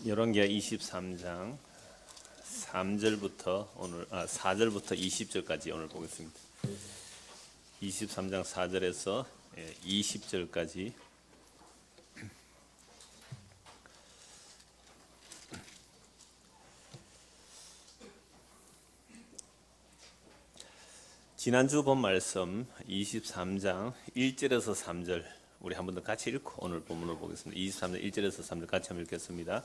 열왕기하 23장 3절부터 4절부터 20절까지 오늘 보겠습니다. 23장 4절에서 20절까지 지난주 본 말씀 23장 1절에서 3절 우리 한 번 더 같이 읽고 오늘 본문을 보겠습니다. 23장 1절에서 3절 같이 한번 읽겠습니다.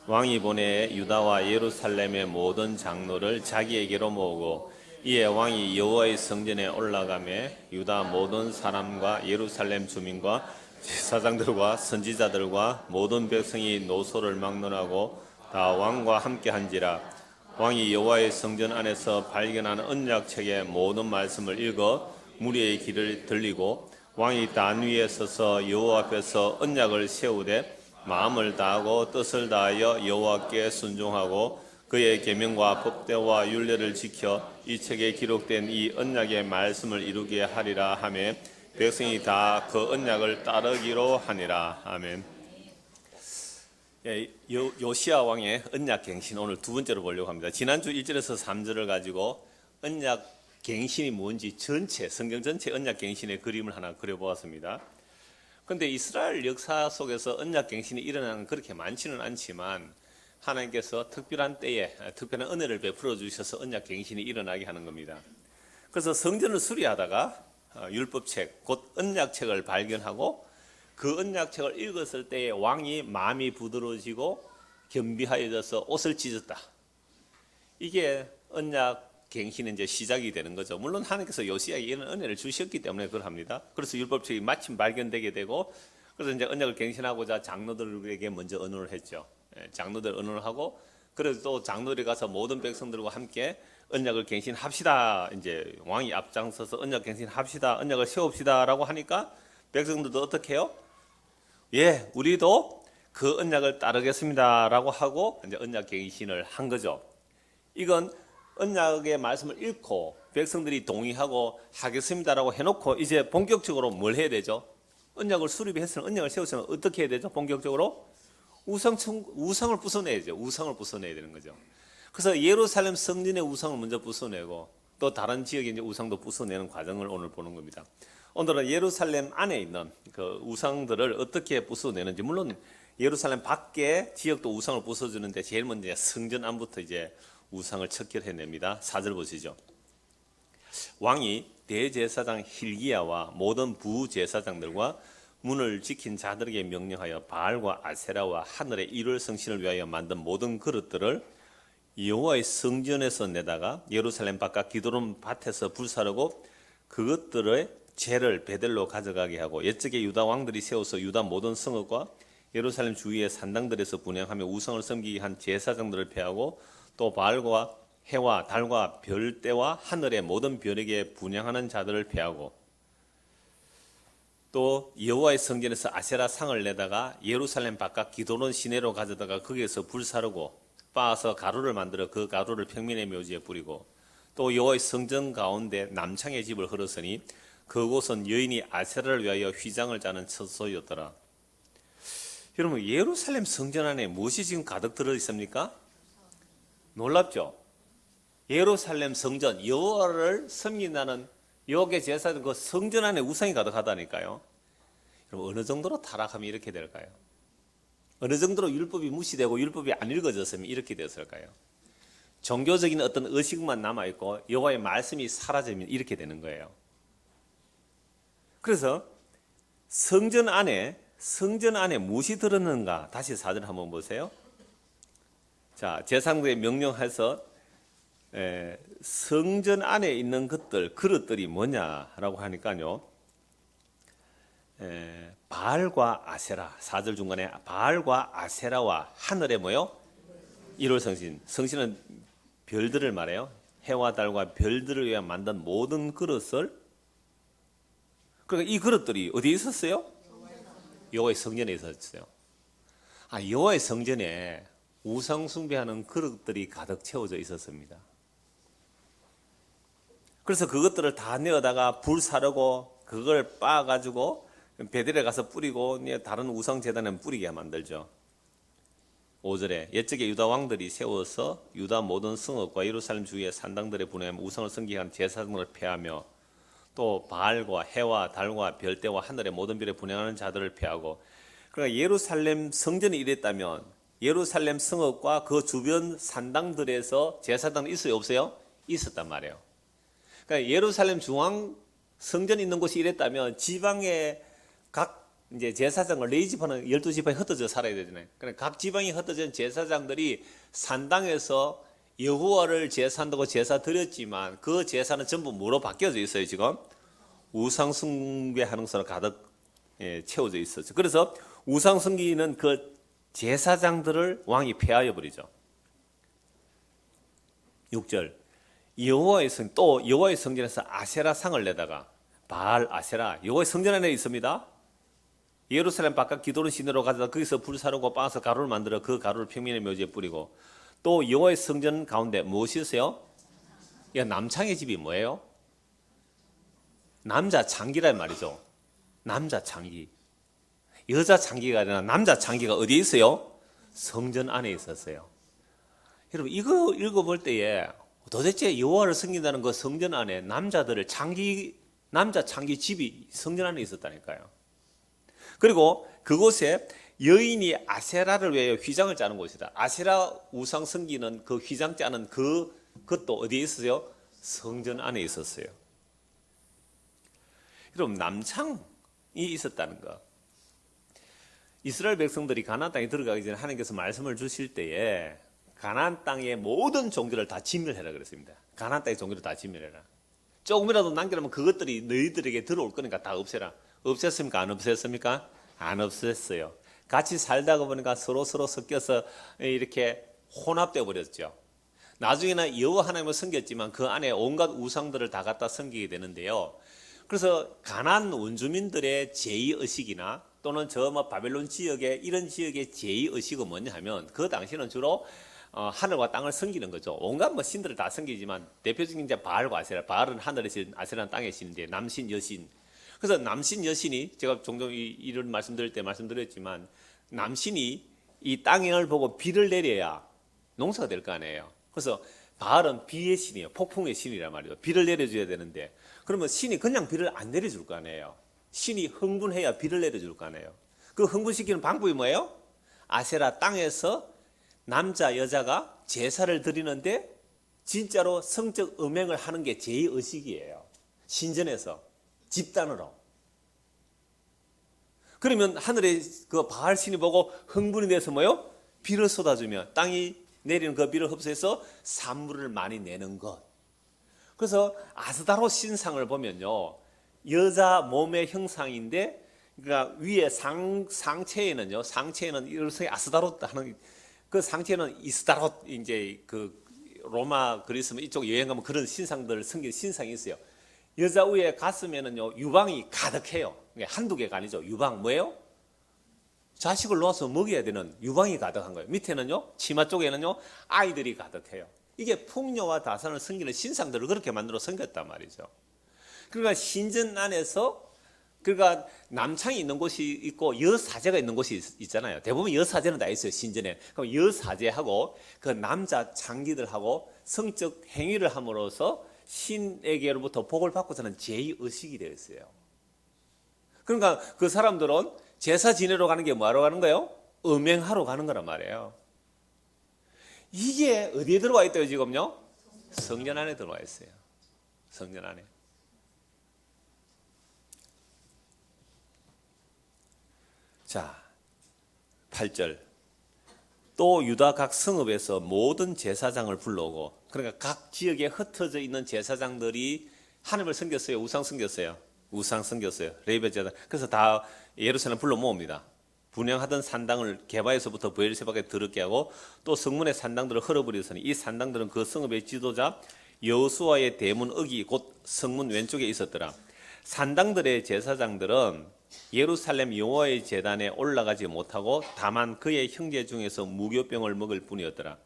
왕이 보내 유다와 예루살렘의 모든 장로를 자기에게로 모으고 이에 왕이 여호와의 성전에 올라가며 유다 모든 사람과 예루살렘 주민과 제사장들과 선지자들과 모든 백성이 노소를 막론하고 다 왕과 함께한지라. 왕이 여호와의 성전 안에서 발견한 언약책의 모든 말씀을 읽어 무리의 길을 들리고 왕이 단 위에 서서 여호와 앞에서 언약을 세우되 마음을 다하고 뜻을 다하여 여호와께 순종하고 그의 계명과 법대와 율례를 지켜 이 책에 기록된 이 언약의 말씀을 이루게 하리라 하며 백성이 다 그 언약을 따르기로 하니라. 아멘. 요시야 왕의 언약 갱신 오늘 두 번째로 보려고 합니다. 지난주 1절에서 3절을 가지고 언약 갱신이 뭔지 전체 성경 전체 언약 갱신의 그림을 하나 그려보았습니다. 그런데 이스라엘 역사 속에서 언약 갱신이 일어나는 그렇게 많지는 않지만 하나님께서 특별한 때에 특별한 은혜를 베풀어 주셔서 언약 갱신이 일어나게 하는 겁니다. 그래서 성전을 수리하다가 율법책 곧 언약책을 발견하고 그 언약책을 읽었을 때에 왕이 마음이 부드러워지고 겸비하여져서 옷을 찢었다. 이게 언약 갱신의 이제 시작이 되는 거죠. 물론 하나님께서 요시야에게 이런 은혜를 주셨기 때문에 그걸 합니다. 그래서 율법책이 마침 발견되게 되고 그래서 이제 언약을 갱신하고자 장로들에게 먼저 언언을 했죠. 장로들 언언을 하고 그래서 또 장로들이 가서 모든 백성들과 함께 언약을 갱신합시다. 이제 왕이 앞장서서 언약 갱신합시다. 언약을 세웁시다라고 하니까 백성들도 어떻게 해요? 예, 우리도 그 언약을 따르겠습니다라고 하고 이제 언약 갱신을 한 거죠. 이건 언약의 말씀을 읽고 백성들이 동의하고 하겠습니다라고 해놓고 이제 본격적으로 뭘 해야 되죠? 언약을 수립했으면 언약을 세웠으면 어떻게 해야 되죠? 본격적으로 우상을 부숴내야죠. 우상을 부숴내야 되는 거죠. 그래서 예루살렘 성전의 우상을 먼저 부숴내고 또 다른 지역의 이제 우상도 부숴내는 과정을 오늘 보는 겁니다. 오늘은 예루살렘 안에 있는 그 우상들을 어떻게 부숴내는지, 물론 예루살렘 밖에 지역도 우상을 부숴주는데 제일 먼저 성전 안부터 이제 우상을 척결해냅니다. 4절 보시죠. 왕이 대제사장 hil기야와 모든 부제사장들과 문을 지킨 자들에게 명령하여 바알과 아세라와 하늘의 일월 성신을 위하여 만든 모든 그릇들을 여호와의 성전에서 내다가 예루살렘 바깥 기드론 밭에서 불사르고 그것들의 죄를 베델로 가져가게 하고 옛적에 유다 왕들이 세워서 유다 모든 성읍과 예루살렘 주위의 산당들에서 분향하며 우상을 섬기게 한 제사장들을 패하고 또 바알과 해와 달과 별대와 하늘의 모든 별에게 분향하는 자들을 패하고 또 여호와의 성전에서 아세라 상을 내다가 예루살렘 바깥 기드론 시내로 가져다가 거기에서 불사르고 빻아서 가루를 만들어 그 가루를 평민의 묘지에 뿌리고 또 여호와의 성전 가운데 남창의 집을 흘렀으니 그곳은 여인이 아세라를 위하여 휘장을 짜는 처소였더라. 여러분, 예루살렘 성전 안에 무엇이 지금 가득 들어 있습니까? 놀랍죠? 예루살렘 성전, 여호와를 섬긴다는 여호와의 제사장 그 성전 안에 우상이 가득하다니까요. 여러분, 어느 정도로 타락하면 이렇게 될까요? 어느 정도로 율법이 무시되고 율법이 안 읽어졌으면 이렇게 됐을까요? 종교적인 어떤 의식만 남아있고 여호와의 말씀이 사라지면 이렇게 되는 거예요. 그래서 성전 안에 무엇이 들었는가? 다시 4절 한번 보세요. 자, 제사장들의 명령해서 성전 안에 있는 것들, 그릇들이 뭐냐라고 하니까요. 바알과 아세라, 4절 중간에 바알과 아세라와 하늘의 뭐요? 일월 성신. 성신은 별들을 말해요. 해와 달과 별들을 위해 만든 모든 그릇을. 그러니까 이 그릇들이 어디에 있었어요? 여호와의 성전에 있었어요. 여호와의 성전에 우상 숭배하는 그릇들이 가득 채워져 있었습니다. 그래서 그것들을 다 내어다가 불 사르고 그걸 빻아가지고 베델에 가서 뿌리고 다른 우상 재단에 뿌리게 만들죠. 5절에 옛적에 유다 왕들이 세워서 유다 모든 성읍과 예루살렘 주위의 산당들에 분해하며 우상을 섬기한 제사장을 폐하며 또 바알과 해와 달과 별대와 하늘의 모든 별에 분양하는 자들을 폐하고, 그러니까 예루살렘 성전이 이랬다면 예루살렘 성읍과 그 주변 산당들에서 제사장은 있어요, 없어요? 있었단 말이에요. 그러니까 예루살렘 중앙 성전이 있는 곳이 이랬다면 지방의 각 이제 제사장을 레위지파는 12지파에 흩어져 살아야 되잖아요. 그러니까 각 지방이 흩어진 제사장들이 산당에서 여호와를 제사한다고 제사 드렸지만 그 제사는 전부 뭐로 바뀌어져 있어요? 지금 우상 숭배하는 것으로 가득 채워져 있었죠. 그래서 우상 숭기는 그 제사장들을 왕이 폐하여 버리죠. 6절 또 여호와의 성전에서 아세라 상을 내다가, 바알 아세라 여호와의 성전 안에 있습니다. 예루살렘 바깥 기도는 시내로 가져다 거기서 불사르고 빻아서 가루를 만들어 그 가루를 평민의 묘지에 뿌리고, 또 여호와의 성전 가운데 무엇이 있어요? 남창의 집이 뭐예요? 남자 창기란 말이죠. 남자 창기. 여자 창기가 아니라 남자 창기가 어디에 있어요? 성전 안에 있었어요. 여러분 이거 읽어볼 때에 도대체 여호와를 섬긴다는 그 성전 안에 남자들을 남자 창기 집이 성전 안에 있었다니까요. 그리고 그곳에 여인이 아세라를 위하여 휘장을 짜는 곳이다. 아세라 우상 섬기는 그 휘장 짜는 그것도 어디에 있었어요? 성전 안에 있었어요. 여러분 남창이 있었다는 거. 이스라엘 백성들이 가나안 땅에 들어가기 전에 하나님께서 말씀을 주실 때에 가나안 땅의 모든 종들을 다 진멸해라 그랬습니다. 가나안 땅의 종들을 다 진멸해라. 조금이라도 남겨놓으면 그것들이 너희들에게 들어올 거니까 다 없애라. 없앴습니까? 안 없앴습니까? 안 없앴어요. 같이 살다가 보니까 서로 섞여서 이렇게 혼합되어 버렸죠. 나중에는 여호와 하나님을 섬겼지만 그 안에 온갖 우상들을 다 갖다 섬기게 되는데요. 그래서 가나안 원주민들의 제2의식이나 또는 저 바벨론 지역의 이런 지역의 제2의식은 뭐냐 하면 그 당시는 주로 하늘과 땅을 섬기는 거죠. 온갖 신들을 다 섬기지만 대표적인 이제 바알과 아세라, 바알은 하늘의 신, 아세라는 땅의 신인데 남신 여신. 그래서 남신 여신이 제가 종종 이런 말씀드릴 때 말씀드렸지만 남신이 이 땅을 보고 비를 내려야 농사가 될 거 아니에요. 그래서 바알은 비의 신이에요. 폭풍의 신이란 말이죠. 비를 내려줘야 되는데 그러면 신이 그냥 비를 안 내려줄 거 아니에요. 신이 흥분해야 비를 내려줄 거 아니에요. 그 흥분시키는 방법이 뭐예요? 아세라 땅에서 남자 여자가 제사를 드리는데 진짜로 성적 음행을 하는 게 제2의식이에요. 신전에서 집단으로. 그러면 하늘의 그 바알 신이 보고 흥분이 돼서 뭐요? 비를 쏟아주면 땅이 내리는 그 비를 흡수해서 산물을 많이 내는 것. 그래서 아스다롯 신상을 보면요, 여자 몸의 형상인데, 그러니까 위에 상체에는 이렇게 아스다롯 하는 그 상체는 이스다롯, 이제 그 로마 그리스면 이쪽 여행 가면 그런 신상들을 섬긴 신상이 있어요. 여자 위에 가슴에는요 유방이 가득해요. 한두 개가 아니죠. 유방 뭐예요? 자식을 놓아서 먹여야 되는 유방이 가득한 거예요. 밑에는요 치마 쪽에는요 아이들이 가득해요. 이게 풍요와 다산을 섬기는 신상들을 그렇게 만들어 섬겼단 말이죠. 그러니까 신전 안에서 그러니까 남창이 있는 곳이 있고 여사제가 있는 곳이 있잖아요. 대부분 여사제는 다 있어요, 신전에. 그럼 여사제하고 그 남자 창기들하고 성적 행위를 함으로써 신에게로부터 복을 받고자는 제2의식이 되어 있어요. 그러니까 그 사람들은 제사 지내러 가는 게 뭐하러 가는 거예요? 음행하러 가는 거란 말이에요. 이게 어디에 들어와 있대요, 지금요? 성전 안에 들어와 있어요. 성전 안에. 자, 8절. 또 유다 각 성읍에서 모든 제사장을 불러오고, 그러니까 각 지역에 흩어져 있는 제사장들이 하나님을 섬겼어요? 우상 섬겼어요? 우상 섬겼어요. 레위의 제사장. 그래서 다 예루살렘 불러 모읍니다. 분양하던 산당을 게바에서부터 브엘세바까지 더럽게 하고 또 성문의 산당들을 헐어버리더니 이 산당들은 그 성읍의 지도자 여호수아의 대문 어기 곧 성문 왼쪽에 있었더라. 산당들의 제사장들은 예루살렘 여호와의 제단에 올라가지 못하고 다만 그의 형제 중에서 무교병을 먹을 뿐이었더라.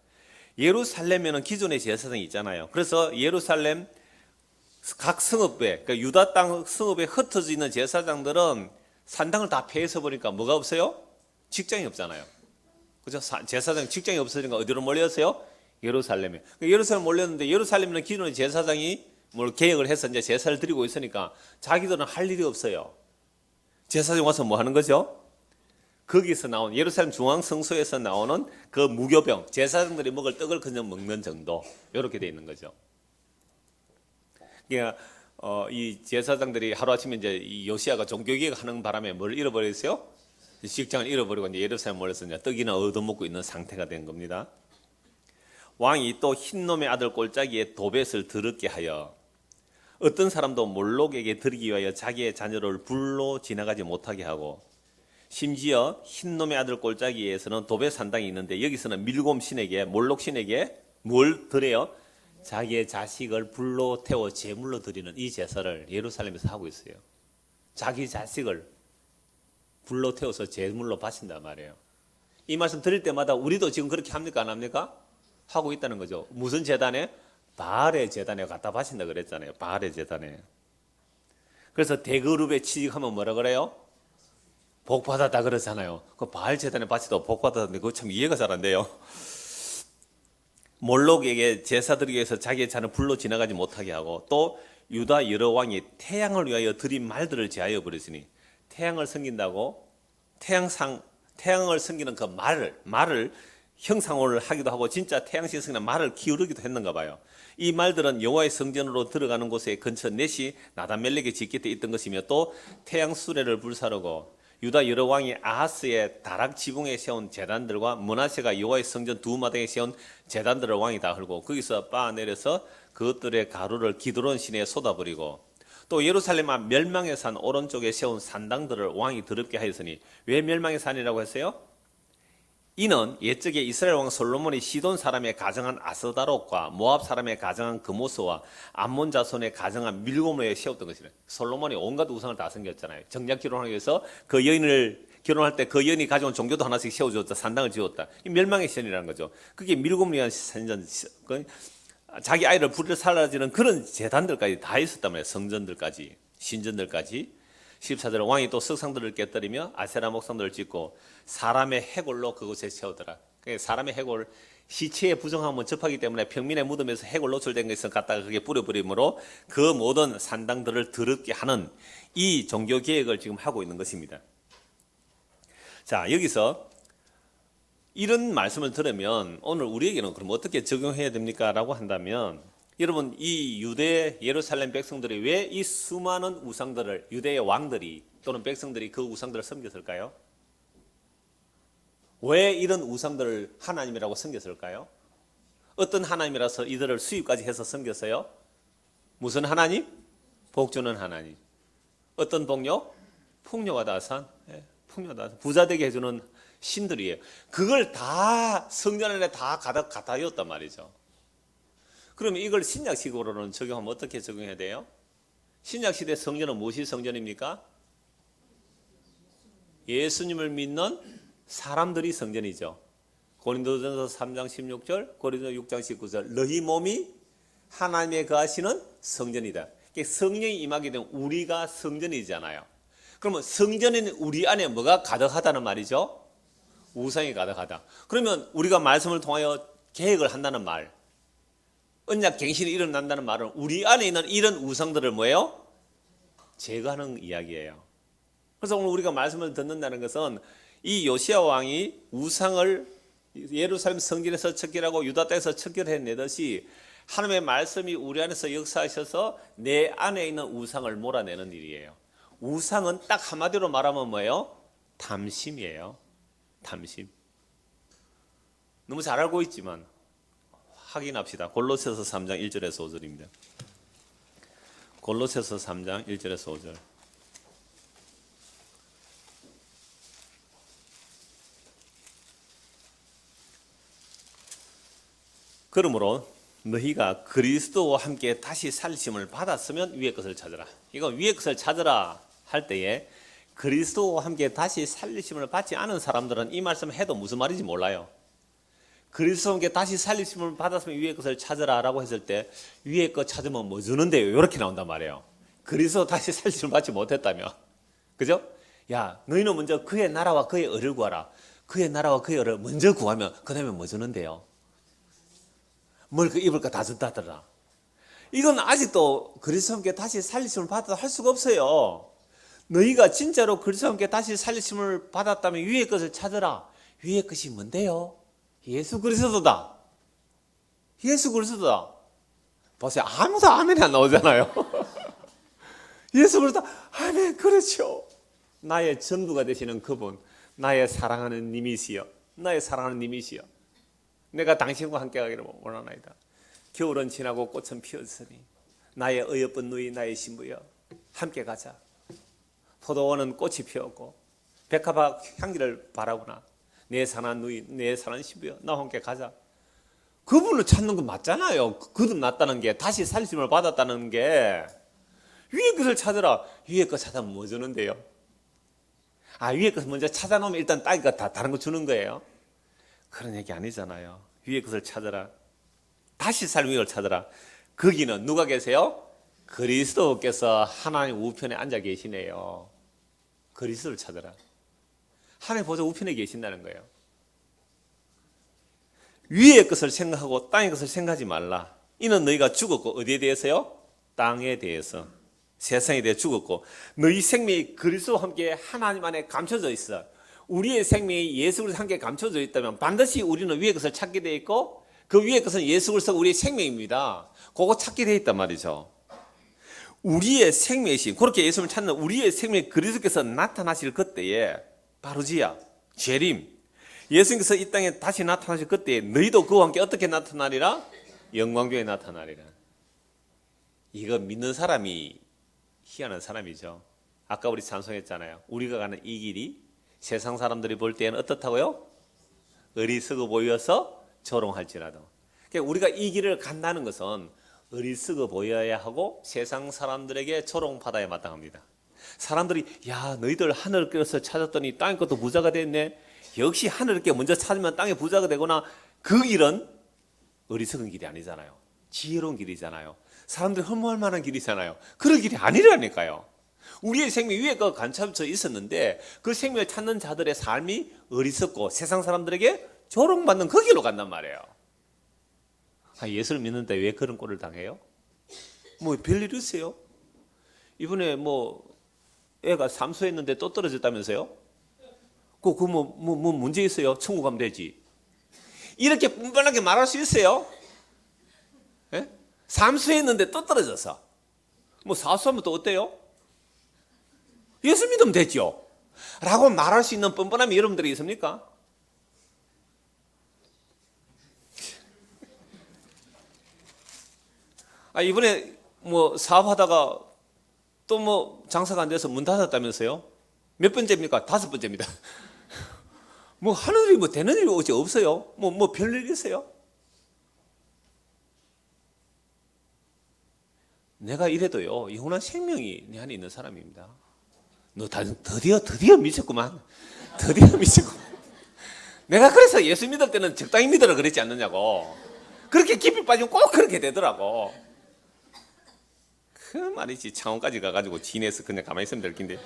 예루살렘에는 기존의 제사장이 있잖아요. 그래서 예루살렘 각 성읍에, 그러니까 유다 땅 성읍에 흩어져 있는 제사장들은 산당을 다 폐해서 보니까 뭐가 없어요? 직장이 없잖아요. 그죠? 제사장 직장이 없어지니까 어디로 몰렸어요? 예루살렘에. 예루살렘 몰렸는데 예루살렘은 기존의 제사장이 뭘 개혁을 해서 이제 제사를 드리고 있으니까 자기들은 할 일이 없어요. 제사장 와서 뭐 하는 거죠? 거기서 나온 예루살렘 중앙 성소에서 나오는 그 무교병, 제사장들이 먹을 떡을 그냥 먹는 정도, 이렇게 돼 있는 거죠. 그러니까 이 제사장들이 하루아침에 이제 이 요시아가 종교개혁 하는 바람에 뭘 잃어버렸어요? 직장을 잃어버리고 이제 예루살렘 몰려서 이제 떡이나 얻어먹고 있는 상태가 된 겁니다. 왕이 또 흰놈의 아들 꼴짜기에 도벳을 더럽게 하여 어떤 사람도 몰록에게 드리기 위하여 자기의 자녀를 불로 지나가지 못하게 하고, 심지어 흰놈의 아들 꼴짜기에서는 도벳 산당이 있는데 여기서는 밀곰 신에게, 몰록 신에게 뭘 드려요? 자기의 자식을 불로 태워 제물로 드리는 이 제사를 예루살렘에서 하고 있어요. 자기 자식을 불로 태워서 제물로 바친단 말이에요. 이 말씀 드릴 때마다 우리도 지금 그렇게 합니까? 안 합니까? 하고 있다는 거죠. 무슨 제단에? 바알의 제단에 갖다 바친다 그랬잖아요. 바알의 제단에. 그래서 대그룹에 취직하면 뭐라 그래요? 복 받았다 그러잖아요. 그 바알 제단에 바치도 복 받았는데 그거 참 이해가 잘 안 돼요. 몰록에게 제사 드리기 위해서 자기의 자는 불로 지나가지 못하게 하고, 또 유다 여러 왕이 태양을 위하여 드린 말들을 제하여 버렸으니, 태양을 섬긴다고 태양을 섬기는 그 말을 형상을 하기도 하고 진짜 태양신 섬기는 말을 기울이기도 했는가 봐요. 이 말들은 여호와의 성전으로 들어가는 곳에 근처 넷이 나단멜렉의 집곁에 있던 것이며, 또 태양 수레를 불사르고 유다 여러 왕이 아하스의 다락 지붕에 세운 제단들과 므낫세가 여호와의 성전 두 마당에 세운 제단들을 왕이 다 헐고 거기서 빻아내려서 그것들의 가루를 기드론 시내에 쏟아버리고, 또 예루살렘 앞 멸망의 산 오른쪽에 세운 산당들을 왕이 더럽게 하였으니, 왜 멸망의 산이라고 했어요? 이는 옛적에 이스라엘 왕 솔로몬이 시돈 사람의 가정한 아스다롯과 모압 사람의 가정한 그모스와 암몬 자손의 가정한 밀곰으로 세웠던 것이래. 솔로몬이 온갖 우상을 다 섬겼잖아요. 정략 결혼하기 위해서 그 여인을 결혼할 때 그 여인이 가져온 종교도 하나씩 세워주었다. 산당을 지었다. 이 멸망의 신이라는 거죠. 그게 밀곰을 위한 산전, 자기 아이를 불을 살라지는 그런 제단들까지 다 있었단 말이에요. 성전들까지, 신전들까지. 14절, 왕이 또 석상들을 깨뜨리며 아세라 목상들을 짓고 사람의 해골로 그곳에 세우더라. 사람의 해골, 시체의 부정함은 접하기 때문에 평민의 무덤에서 해골 노출된 것을 갖다가 그게 뿌려버림으로 그 모든 산당들을 더럽게 하는 이 종교 개혁을 지금 하고 있는 것입니다. 자, 여기서 이런 말씀을 들으면 오늘 우리에게는 그럼 어떻게 적용해야 됩니까? 라고 한다면, 여러분, 이 유대 예루살렘 백성들이 왜 이 수많은 우상들을, 유대의 왕들이 또는 백성들이 그 우상들을 섬겼을까요? 왜 이런 우상들을 하나님이라고 섬겼을까요? 어떤 하나님이라서 이들을 수입까지 해서 섬겼어요? 무슨 하나님? 복 주는 하나님. 어떤 복요? 풍요하다산. 풍요하다산. 부자 되게 해주는 신들이에요. 그걸 다 성전 안에 다 갖다였단 말이죠. 그러면 이걸 신약식으로는 적용하면 어떻게 적용해야 돼요? 신약시대 성전은 무엇이 성전입니까? 예수님을 믿는 사람들이 성전이죠. 고린도전서 3장 16절, 고린도 6장 19절, 너희 몸이 하나님의 거하시는 성전이다. 성령이 임하게 되면 우리가 성전이잖아요. 그러면 성전인 우리 안에 뭐가 가득하다는 말이죠? 우상이 가득하다. 그러면 우리가 말씀을 통하여 계획을 한다는 말, 언약 갱신이 일어난다는 말은 우리 안에 있는 이런 우상들을 뭐예요? 제거하는 이야기예요. 그래서 오늘 우리가 말씀을 듣는다는 것은 이 요시야 왕이 우상을 예루살렘 성전에서 척결하고 유다 땅에서 척결해내듯이 하나님의 말씀이 우리 안에서 역사하셔서 내 안에 있는 우상을 몰아내는 일이에요. 우상은 딱 한마디로 말하면 뭐예요? 탐심이에요. 탐심. 너무 잘 알고 있지만 확인합시다. 골로새서 3장 1절에서 5절입니다. 골로새서 3장 1절에서 5절. 그러므로 너희가 그리스도와 함께 다시 살리심을 받았으면 위의 것을 찾으라. 이거 위의 것을 찾으라 할 때에 그리스도와 함께 다시 살리심을 받지 않은 사람들은 이 말씀 해도 무슨 말인지 몰라요. 그리스도와 함께 다시 살리심을 받았으면 위의 것을 찾으라라고 했을 때 위의 것 찾으면 뭐 주는데요? 이렇게 나온단 말이에요. 그리스도 다시 살리심을 받지 못했다며. 그죠? 야, 너희는 먼저 그의 나라와 그의 의를 구하라. 그의 나라와 그의 의를 먼저 구하면 그 다음에 뭐 주는데요? 뭘 그 입을 거 다 준다더라. 이건 아직도 그리스도와 함께 다시 살리심을 받아도 할 수가 없어요. 너희가 진짜로 그리스도와 함께 다시 살리심을 받았다면 위의 것을 찾으라. 위의 것이 뭔데요? 예수 그리스도다. 예수 그리스도다. 보세요. 아무도 아멘이 안 나오잖아요. 예수 그리스도 아멘. 그렇죠. 나의 전부가 되시는 그분, 나의 사랑하는 님이시여, 나의 사랑하는 님이시여, 내가 당신과 함께 가기를 원하나이다. 겨울은 지나고 꽃은 피었으니 나의 어여쁜 누이 나의 신부여 함께 가자. 포도원은 꽃이 피었고 백합화 향기를 바라구나. 내 사랑하는 누이 내 사랑하는 신부여 나와 함께 가자. 그분을 찾는 건 맞잖아요. 거듭났다는 게, 다시 살림을 받았다는 게. 위의 것을 찾으라. 위의 것 찾으면 뭐 주는데요? 위의 것을 먼저 찾아놓으면 일단 따니까 다 다른 거 주는 거예요? 그런 얘기 아니잖아요. 위의 것을 찾으라. 다시 살림의 것을 찾으라. 거기는 누가 계세요? 그리스도께서 하나님 우편에 앉아 계시네요. 그리스도를 찾으라. 하나님 보좌 우편에 계신다는 거예요. 위의 것을 생각하고 땅의 것을 생각하지 말라. 이는 너희가 죽었고 어디에 대해서요? 땅에 대해서. 세상에 대해 죽었고 너희 생명이 그리스도와 함께 하나님 안에 감춰져 있어. 우리의 생명이 예수 그리스도와 함께 감춰져 있다면 반드시 우리는 위의 것을 찾게 돼 있고 그 위의 것은 예수 그리스도가 우리의 생명입니다. 그거 찾게 돼 있단 말이죠. 우리의 생명이신, 그렇게 예수를 찾는 우리의 생명이 그리스도께서 나타나실 그때에 바로지야 재림, 예수님께서 이 땅에 다시 나타나실 그때에 너희도 그와 함께 어떻게 나타나리라? 영광중에 나타나리라. 이거 믿는 사람이 희한한 사람이죠. 아까 우리 찬송했잖아요. 우리가 가는 이 길이 세상 사람들이 볼 때는 어떻다고요? 어리석어 보여서 조롱할지라도. 그러니까 우리가 이 길을 간다는 것은 어리석어 보여야 하고 세상 사람들에게 조롱받아야 마땅합니다. 사람들이 야 너희들 하늘을 깨서 찾았더니 땅의 것도 부자가 됐네. 역시 하늘을 깨 먼저 찾으면 땅의 부자가 되거나. 그 길은 어리석은 길이 아니잖아요. 지혜로운 길이잖아요. 사람들이 흠모할 만한 길이잖아요. 그런 길이 아니라니까요. 우리의 생명 위에 거 감춰져 있었는데 그 생명을 찾는 자들의 삶이 어리석고 세상 사람들에게 조롱받는 그 길로 간단 말이에요. 예수를 믿는데 왜 그런 꼴을 당해요? 뭐 별일 있어요? 이번에 뭐 애가 삼수했는데 또 떨어졌다면서요? 뭐 문제 있어요? 천국 가면 되지. 이렇게 뻔뻔하게 말할 수 있어요? 예? 삼수했는데 또 떨어졌어. 뭐 사수하면 또 어때요? 예수 믿으면 되죠. 라고 말할 수 있는 뻔뻔함이 여러분들이 있습니까? 이번에 뭐 사업하다가 또 뭐 장사가 안 돼서 문 닫았다면서요? 몇 번째입니까? 5번째입니다. 뭐 하는 일이 뭐 되는 일이 어째 없어요? 뭐 별일 있어요? 내가 이래도요 영원한 생명이 내 안에 있는 사람입니다. 너 드디어 미쳤구만. 드디어 미쳤구만. 내가 그래서 예수 믿을 때는 적당히 믿으라 그랬지 않느냐고. 그렇게 깊이 빠지면 꼭 그렇게 되더라고. 그 말이지. 창원까지 가가지고 진에서 그냥 가만히 있으면 될 텐데.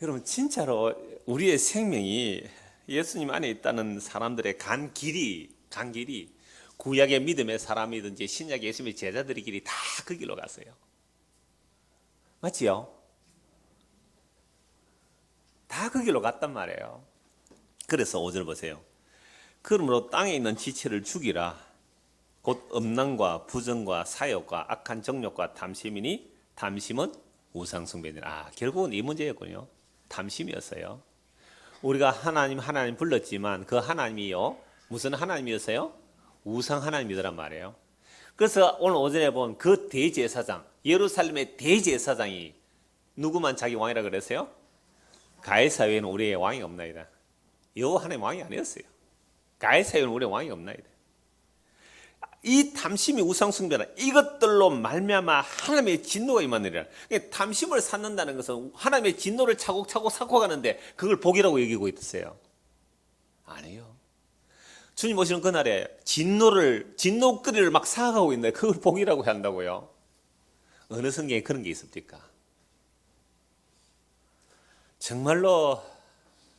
여러분 진짜로 우리의 생명이 예수님 안에 있다는 사람들의 간 길이 구약의 믿음의 사람이든지 신약의 예수님의 제자들의 길이 다 그 길로 갔어요. 맞지요? 다 그 길로 갔단 말이에요. 그래서 5절 보세요. 그러므로 땅에 있는 지체를 죽이라. 곧 음란과 부정과 사욕과 악한 정욕과 탐심이니 탐심은 우상숭배니라. 결국은 이 문제였군요. 탐심이었어요. 우리가 하나님 불렀지만 그 하나님이요 무슨 하나님이었어요? 우상 하나님이더란 말이에요. 그래서 오늘 오전에 본 그 대제사장, 예루살렘의 대제사장이 누구만 자기 왕이라 그랬어요? 가이사 외에는 우리의 왕이 없나이다. 여호와 하나님 왕이 아니었어요. 가이사 외에는 우리의 왕이 없나이다. 이 탐심이 우상숭배라. 이것들로 말미암아 하나님의 진노가 임하느니라. 탐심을 쌓는다는 것은 하나님의 진노를 차곡차곡 쌓고 가는데 그걸 복이라고 여기고 있었어요. 아니요. 주님 오시는 그날에 진노거리를 막 쌓아가고 있는데 그걸 복이라고 한다고요? 어느 성경에 그런 게 있습니까? 정말로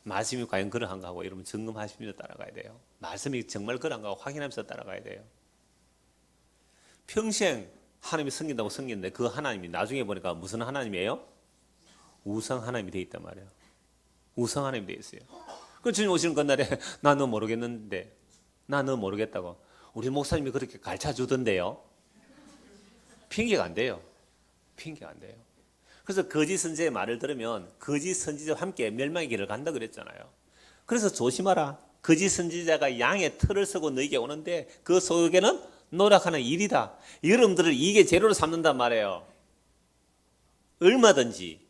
말씀이 과연 그러한가 하고 여러분 점검하시면서 따라가야 돼요. 말씀이 정말 그러한가 하고 확인하면서 따라가야 돼요. 평생 하나님이 섬긴다고 섬겼는데 그 하나님이 나중에 보니까 무슨 하나님이에요? 우상 하나님이 돼 있단 말이에요. 우상 하나님이 돼 있어요. 그 주님 오시는 그날에 나 너 모르겠는데, 나 너 모르겠다고 우리 목사님이 그렇게 가르쳐 주던데요. 핑계가 안 돼요. 핑계가 안 돼요. 그래서 거짓 선지자의 말을 들으면 거짓 선지자와 함께 멸망의 길을 간다 그랬잖아요. 그래서 조심하라. 거짓 선지자가 양의 털을 쓰고 너에게 오는데 그 속에는 노력하는 일이다. 여러분들을 이게 재료로 삼는단 말이에요. 얼마든지.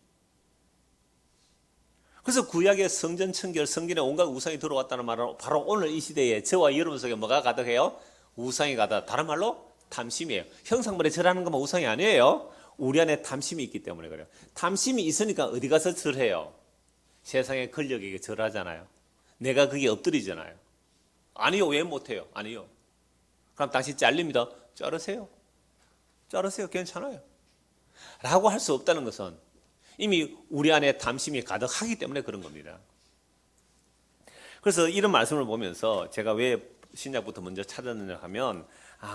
그래서 구약의 성전 청결, 성전에 온갖 우상이 들어왔다는 말은 바로 오늘 이 시대에 저와 여러분 속에 뭐가 가득해요? 우상이 가득. 다른 말로 탐심이에요. 형상물에 절하는 것만 우상이 아니에요. 우리 안에 탐심이 있기 때문에 그래요. 탐심이 있으니까 어디 가서 절해요? 세상의 권력에게 절하잖아요. 내가 거기에 엎드리잖아요. 아니요, 왜 못해요? 아니요. 그럼 당신 잘립니다. 자르세요. 자르세요. 괜찮아요. 라고 할 수 없다는 것은 이미 우리 안에 탐심이 가득하기 때문에 그런 겁니다. 그래서 이런 말씀을 보면서 제가 왜 신약부터 먼저 찾았느냐 하면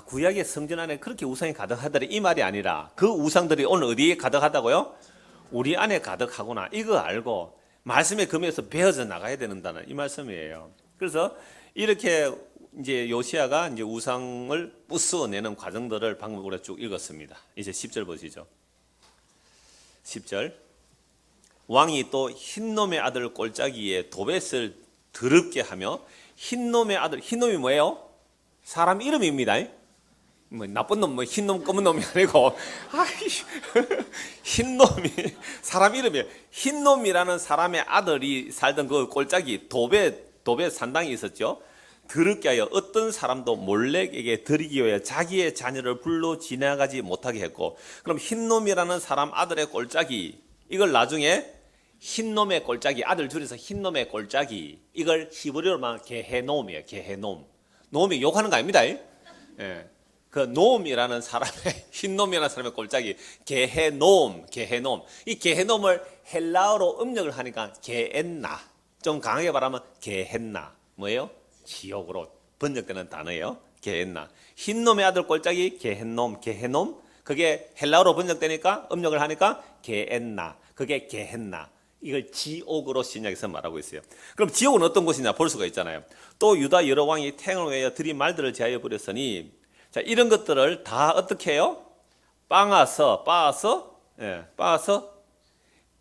구약의 성전 안에 그렇게 우상이 가득하더라 이 말이 아니라 그 우상들이 오늘 어디에 가득하다고요? 우리 안에 가득하구나. 이거 알고 말씀의 금에서 베어져 나가야 된다는 이 말씀이에요. 그래서 이렇게 이제 요시야가 이제 우상을 부숴내는 과정들을 방금 우리가 쭉 읽었습니다. 이제 10절 보시죠. 10절. 왕이 또 흰놈의 아들 꼴짜기에 도벳을 더럽게 하며 흰놈의 아들, 흰놈이 뭐예요? 사람 이름입니다. 뭐 나쁜 놈, 뭐 흰놈, 검은 놈이 아니고 흰놈이 사람 이름이에요. 흰놈이라는 사람의 아들이 살던 그 꼴짜기 도벳 산당이 있었죠. 더럽게 하여 어떤 사람도 몰렉에게 드리기 위해 자기의 자녀를 불러 지나가지 못하게 했고, 그럼 흰놈이라는 사람 아들의 꼴짜기, 이걸 나중에 흰놈의 꼴짜기, 아들 줄여서 흰놈의 꼴짜기, 이걸 히브리어로 말하면 게헤놈이에요. 게헤놈. 놈이 욕하는 거 아닙니다. 예. 그 놈이라는 사람의 흰놈이라는 사람의 꼴짜기 게헤놈. 이 게헤놈을 헬라어로 음력을 하니까 게엔나. 좀 강하게 말하면 게헨나. 뭐예요? 지옥으로 번역되는 단어예요. 게헨나. 흰놈의 아들 꼴짜기 게헨놈. 그게 헬라어로 번역되니까 음력을 하니까 게엔나. 그게 게헨나. 이걸 지옥으로 신약에서 말하고 있어요. 그럼 지옥은 어떤 곳이냐 볼 수가 있잖아요. 또 유다 여러 왕이 태양을 위하여 들인 말들을 제하여 버렸으니, 자, 이런 것들을 다 어떻게 해요? 빻아서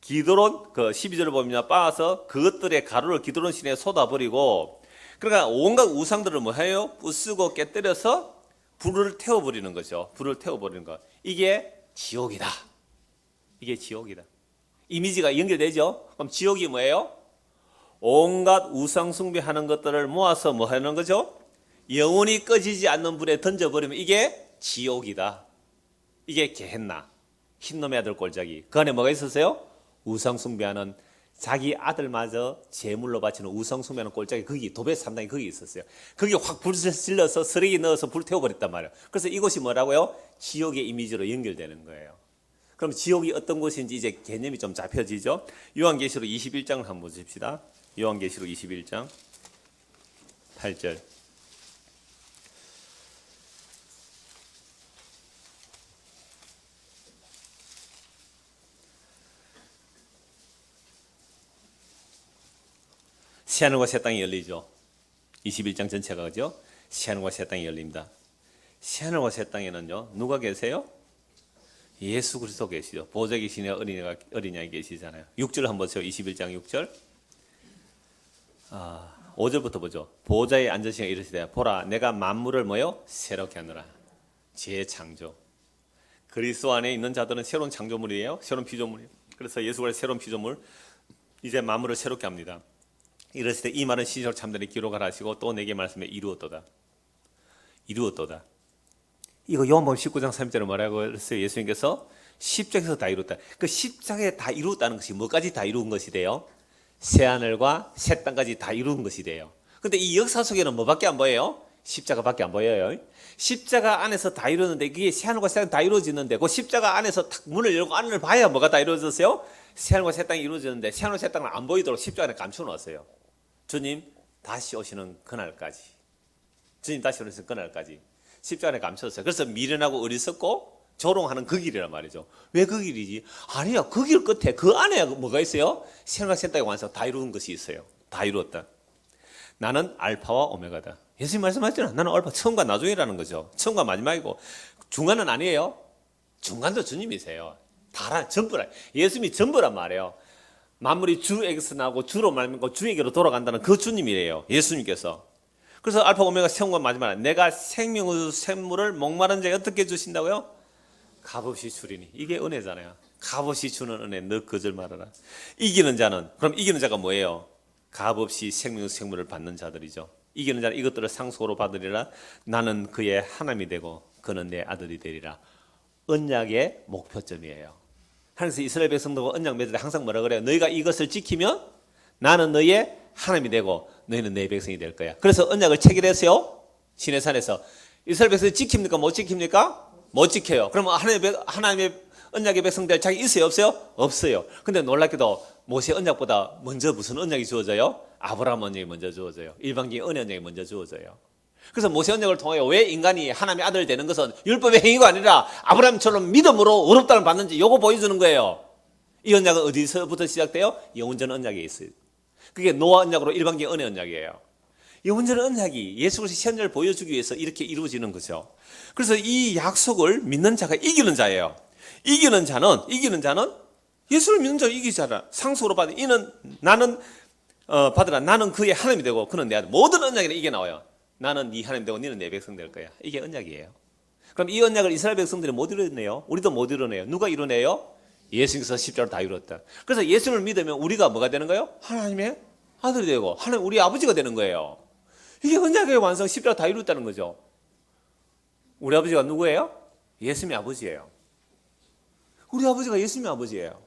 기드론, 그 12절을 보면 빻아서 그것들의 가루를 기드론 시내에 쏟아버리고, 그러니까 온갖 우상들을 뭐 해요? 부수고 깨뜨려서 불을 태워버리는 거죠. 불을 태워버리는 거. 이게 지옥이다. 이게 지옥이다. 이미지가 연결되죠? 그럼 지옥이 뭐예요? 온갖 우상 숭배하는 것들을 모아서 뭐 하는 거죠? 영원히 꺼지지 않는 불에 던져버리면 이게 지옥이다. 이게 게헨나. 흰놈의 아들 꼴짜기. 그 안에 뭐가 있었어요? 우상 숭배하는, 자기 아들마저 제물로 바치는 우상 숭배하는 꼴짜기, 거기 도벳 산당이 거기 있었어요. 거기 확 불을 질러서 쓰레기 넣어서 불 태워버렸단 말이에요. 그래서 이곳이 뭐라고요? 지옥의 이미지로 연결되는 거예요. 그럼 지옥이 어떤 곳인지 이제 개념이 좀 잡혀지죠. 요한계시록 21장을 한번 보십시다. 요한계시록 21장 8절. 새하늘과 새 땅이 열리죠. 21장 전체가 그죠? 새하늘과 새 땅이 열립니다. 새하늘과 새 땅에는요, 누가 계세요? 예수 그리스도 계시죠. 보좌에 계시냐 어린양이 계시잖아요. 6절 한번 보세요. 21장 6절. 5절부터 보죠. 보좌에 앉으시냐 이르시되 보라 내가 만물을 뭐요? 새롭게 하노라. 재창조. 그리스도 안에 있는 자들은 새로운 창조물이에요. 새로운 피조물이에요. 그래서 예수가 새로운 피조물, 이제 만물을 새롭게 합니다. 이르시되 이 말은 시절 참되니 기록하라 하시고 또 내게 말씀에 이루었도다. 이거 요한복음 19장 3절에 뭐라고 했어요? 예수님께서 십자가에서 다 이뤘다. 그 십자가에 다 이뤘다는 것이 뭐까지 다 이룬 것이 돼요? 새하늘과 새 땅까지 다 이룬 것이 돼요. 근데 이 역사 속에는 뭐밖에 안 보여요? 십자가밖에 안 보여요. 십자가 안에서 다 이루어졌는데 그게 새하늘과 새 땅이 다 이루어지는데 그 십자가 안에서 탁 문을 열고 안을 봐야 뭐가 다 이루어졌어요? 새하늘과 새 땅이 이루어졌는데 새하늘과 새 땅을 안 보이도록 십자가 안에 감춰놓았어요. 주님 다시 오시는 그날까지. 주님 다시 오시는 그날까지 십자가 안에 감춰졌어요. 그래서 미련하고 어리석고 조롱하는 그 길이란 말이죠. 왜 그 길이지? 아니요, 그 길 끝에 그 안에 뭐가 있어요? 새하늘과 새 땅의 완성 다 이루는 것이 있어요. 다 이루었다. 나는 알파와 오메가다. 예수님 말씀하셨잖아요. 나는 알파, 처음과 나중이라는 거죠. 처음과 마지막이고 중간은 아니에요. 중간도 주님이세요. 다라 전부라. 예수님이 전부란 말이에요. 만물이 주에게서 나오고 주로 말미암고 주에게로 돌아간다는 그 주님이래요. 예수님께서. 그래서 알파 오메가 처음과 마지막. 내가 생명의 샘물을 목마른 자에게 어떻게 주신다고요? 값없이 주리니. 이게 은혜잖아요. 값없이 주는 은혜 너 거절 말아라. 이기는 자는, 그럼 이기는 자가 뭐예요? 값없이 생명의 생물을 받는 자들이죠. 이기는 자는 이것들을 상속으로 받으리라. 나는 그의 하나님이 되고 그는 내 아들이 되리라. 언약의 목표점이에요. 하나님께서 이스라엘 백성들과 언약 맺을 때 항상 뭐라 그래요? 너희가 이것을 지키면 나는 너희의 하나님이 되고 너희는 내 백성이 될 거야. 그래서 언약을 체결했어요. 시내산에서. 이스라엘 백성이 지킵니까? 못 지킵니까? 못 지켜요. 그러면 하나님의 언약의 백성들 자기 있어요? 없어요? 없어요. 근데 놀랍게도 모세 언약보다 먼저 무슨 언약이 주어져요? 아브라함 언약이 먼저 주어져요. 일방적인 은혜 언약이 먼저 주어져요. 그래서 모세 언약을 통하여 왜 인간이 하나님의 아들 되는 것은 율법의 행위가 아니라 아브라함처럼 믿음으로 의롭다를 받는지 요거 보여주는 거예요. 이 언약은 어디서부터 시작돼요? 영원전 언약에 있어요. 그게 노아 언약으로 일방적인 은혜 언약이에요. 영원전 언약이 예수 그리스도의 현장을 보여주기 위해서 이렇게 이루어지는 거죠. 그래서 이 약속을 믿는 자가 이기는 자예요. 이기는 자는 예수를 믿는 자가 이기잖아. 상속으로 받은 이는 나는 받으라. 나는 그의 하나님이 되고 그는 내 아들. 모든 언약에는 이게 나와요. 나는 네 하나님 되고 너는 내 백성 될 거야. 이게 언약이에요. 그럼 이 언약을 이스라엘 백성들이 못 이루어내요. 우리도 못 이루어내요. 누가 이루어내요? 예수님께서 십자가로 다 이루었다. 그래서 예수를 믿으면 우리가 뭐가 되는 거예요? 하나님의 아들이 되고 하나님 우리 아버지가 되는 거예요. 이게 언약의 완성, 십자가 다 이루었다는 거죠. 우리 아버지가 누구예요? 예수님의 아버지예요. 우리 아버지가 예수님의 아버지예요.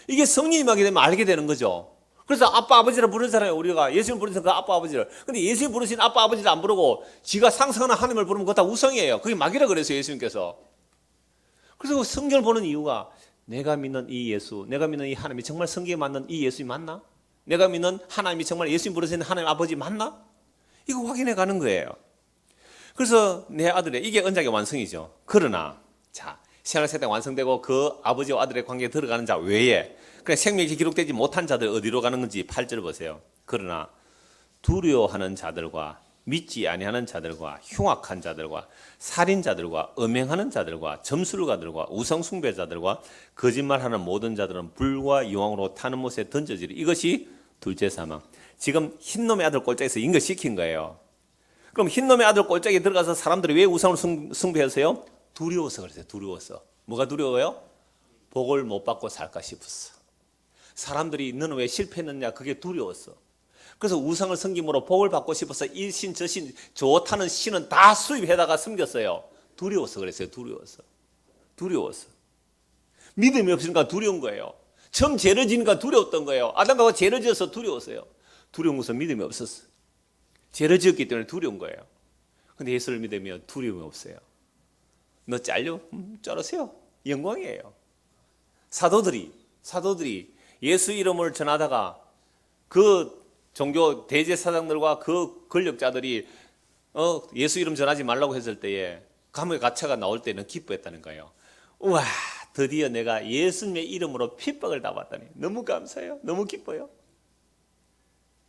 이게 성령이 임하게 되면 알게 되는 거죠. 그래서 아빠 아버지를 부르는 사람이 우리가 예수님 부르는 그 아빠 아버지를. 근데 예수님 부르신 아빠 아버지를 안 부르고 지가 상상하는 하나님을 부르면 그거 다 우상이에요. 그게 막이라 그랬어요, 예수님께서. 그래서 성경을 보는 이유가 내가 믿는 이 예수, 내가 믿는 이 하나님이 정말 성경에 맞는 이 예수님이 맞나? 내가 믿는 하나님이 정말 예수님 부르신 하나님 아버지 맞나? 이거 확인해 가는 거예요. 그래서 내 아들의 이게 언약의 완성이죠. 그러나 자, 새하늘 새 땅 완성되고 그 아버지와 아들의 관계에 들어가는 자 외에 그냥 생명이 기록되지 못한 자들 어디로 가는 건지 8절 보세요. 그러나 두려워하는 자들과 믿지 아니하는 자들과 흉악한 자들과 살인자들과 음행하는 자들과 점술가들과 우상숭배자들과 거짓말하는 모든 자들은 불과 유황으로 타는 못에 던져지리. 이것이 둘째 사망. 지금 흰놈의 아들 꼴짝에서 인거시킨 거예요. 그럼 흰놈의 아들 꼴짝에 들어가서 사람들이 왜 우상을 숭배하세요? 두려워서 그랬어요. 두려워서. 뭐가 두려워요? 복을 못 받고 살까 싶었어. 사람들이 너는 왜 실패했느냐? 그게 두려웠어. 그래서 우상을 섬김으로 복을 받고 싶어서 이 신, 저 신, 좋다는 신은 다 수입해다가 섬겼어요. 두려워서 그랬어요. 두려워서. 두려워서. 믿음이 없으니까 두려운 거예요. 처음 죄를 지니까 두려웠던 거예요. 아담과 죄를 지어서 두려웠어요. 두려운 것은 믿음이 없었어. 죄를 지었기 때문에 두려운 거예요. 근데 예수를 믿으면 두려움이 없어요. 너 잘려? 쩔으세요. 영광이에요. 사도들이 예수 이름을 전하다가 그 종교 대제사장들과 그 권력자들이 예수 이름 전하지 말라고 했을 때에 감옥의 가차가 나올 때는 기뻐했다는 거예요. 우와, 드디어 내가 예수님의 이름으로 핍박을 다 받다니 너무 감사해요. 너무 기뻐요.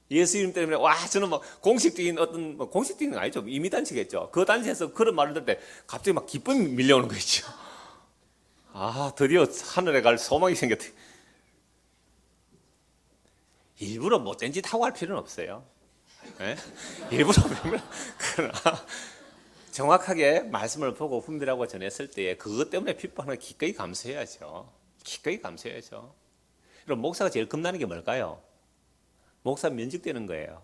예수 이름 때문에 와 저는 막 공식적인 어떤 공식적인 건 아니죠. 임의단체겠죠. 그 단체에서 그런 말을 들을 때 갑자기 막 기쁨이 밀려오는 거죠. 아, 드디어 하늘에 갈 소망이 생겼다. 일부러 못된 짓 하고 할 필요는 없어요. 네? 일부러 그러나 정확하게 말씀을 보고 분별하고 전했을 때에 그것 때문에 핍박을 기꺼이 감수해야죠. 기꺼이 감수해야죠. 그럼 목사가 제일 겁나는 게 뭘까요? 목사 면직되는 거예요.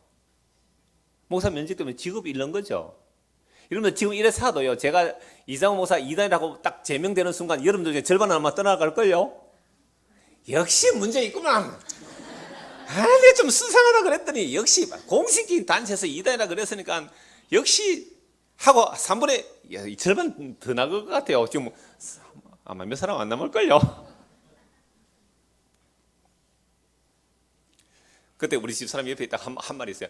목사 면직되면 직업이 잃는 거죠. 이러면 지금 이래 사도요. 제가 이상호 목사 2단이라고 딱 제명되는 순간 여러분들 중에 절반은 아마 떠나갈걸요. 역시 문제 있구만. 내가 좀 수상하다 그랬더니 역시 공식적인 단체에서 2단이라 그랬으니까 역시 하고 3분의 절반 더 나갈 것 같아요. 지금 아마 몇 사람 안 남을걸요. 그때 우리 집사람 옆에 있다 한 말이 있어요.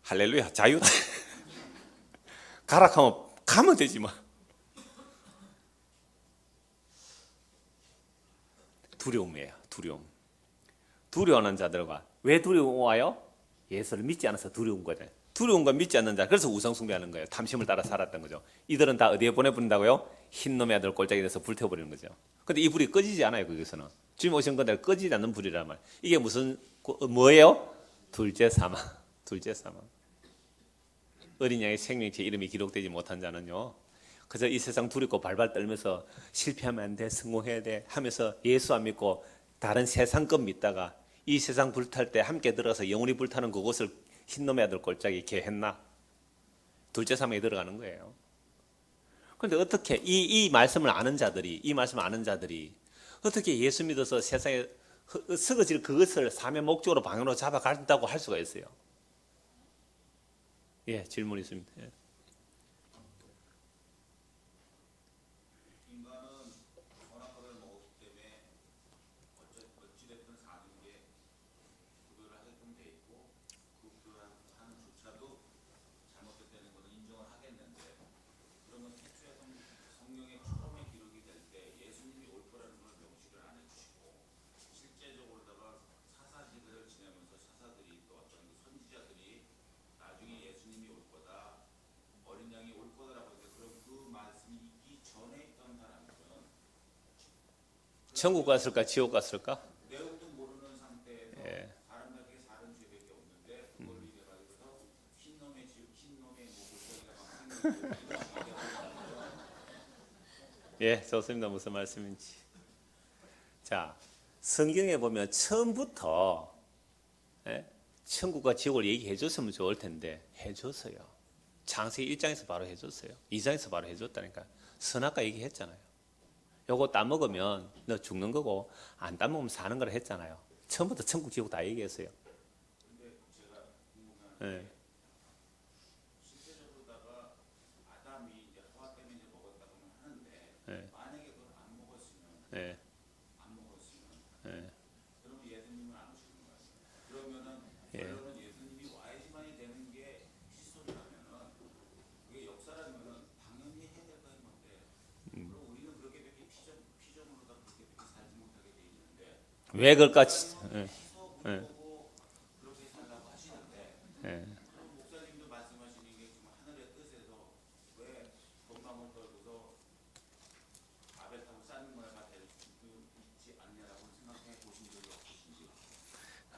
할렐루야, 자유다. 가라 하면 가면 되지 뭐. 두려움이에요. 두려워하는 자들과 왜 두려워와요? 예수를 믿지 않아서 두려운 거죠. 두려움과 믿지 않는 자, 그래서 우상숭배하는 거예요. 탐심을 따라 살았던 거죠. 이들은 다 어디에 보내버린다고요? 흰놈의 아들 골짜기에 대해서 불태워버리는 거죠. 근데 이 불이 꺼지지 않아요. 거기서는 주님 오신 건데 꺼지지 않는 불이란 말. 이게 무슨 뭐예요? 둘째 사망. 어린 양의 생명체 이름이 기록되지 못한 자는요, 그저 이 세상 두렵고 발발 떨면서 실패하면 안 돼, 성공해야 돼 하면서 예수 안 믿고 다른 세상 것 믿다가 이 세상 불탈 때 함께 들어가서 영원히 불타는 그곳을 흰놈의 아들 골짜기 개했나? 둘째 사망에 들어가는 거예요. 그런데 어떻게 이 말씀을 아는 자들이 어떻게 예수 믿어서 세상에 썩어질 그것을 삶의 목적으로 방향으로 잡아간다고 할 수가 있어요? 예, 질문 있습니다. 예. 천국 갔을까 지옥 갔을까? 내용도 모르는 상태에서 예. 사람들에게 사는 죄밖에 없는데 그걸 이제 가지고서 흰놈의 집, 흰놈의 목소리가 막 예, 좋습니다. 무슨 말씀인지. 자, 성경에 보면 처음부터 천국과 지옥을 얘기해 줬으면 좋을 텐데 해줬어요. 창세기 1장에서 바로 해줬어요. 2장에서 바로 해줬다니까. 선악과 얘기했잖아요. 요거 따먹으면 너 죽는 거고 안 따먹으면 사는 거라 했잖아요. 처음부터 천국 지옥 다 얘기했어요. 근데 제가 궁금한 게 실제적으로다가 아담이 이제 하와 때문에 이제 먹었다고 하는데 만약에 그걸 안 먹었으면 그러면 예수님은 안 오시는 거예요. 그러면은 결론은 예수님이 와야지만이 되는 게 그리스도라면은 그게 역사라면은 당연히 해야 될 거인 건데 그럼 우리는 그렇게 피조물로다 그렇게 살지 못하게 돼 있는데 왜 그럴까? 보고 그렇게 살라고 하시는데 그럼 목사님도 말씀하시는 게 지금 하늘의 뜻에서 왜 건강을 걸고서 아벨하고 쌓는 거가 될 수 있지 않냐라고 생각해 보신 적이 없으신지.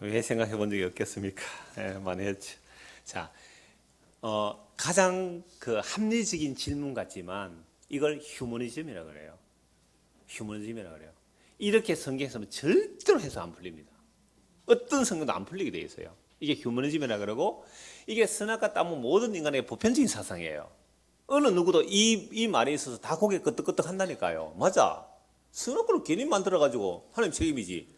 왜 생각해 본 적이 없겠습니까? 많이 했죠. 자, 가장 그 합리적인 질문 같지만 이걸 휴머니즘이라고 그래요. 이렇게 성경에서는 절대로 해서 안 풀립니다. 어떤 성경도 안 풀리게 돼 있어요. 이게 휴머니즘이라고 그러고 이게 선악과 따먹은 모든 인간의 보편적인 사상이에요. 어느 누구도 이 말에 있어서 다 고개 끄덕끄덕 한다니까요. 맞아. 선악과를 괜히 만들어가지고 하나님 책임이지.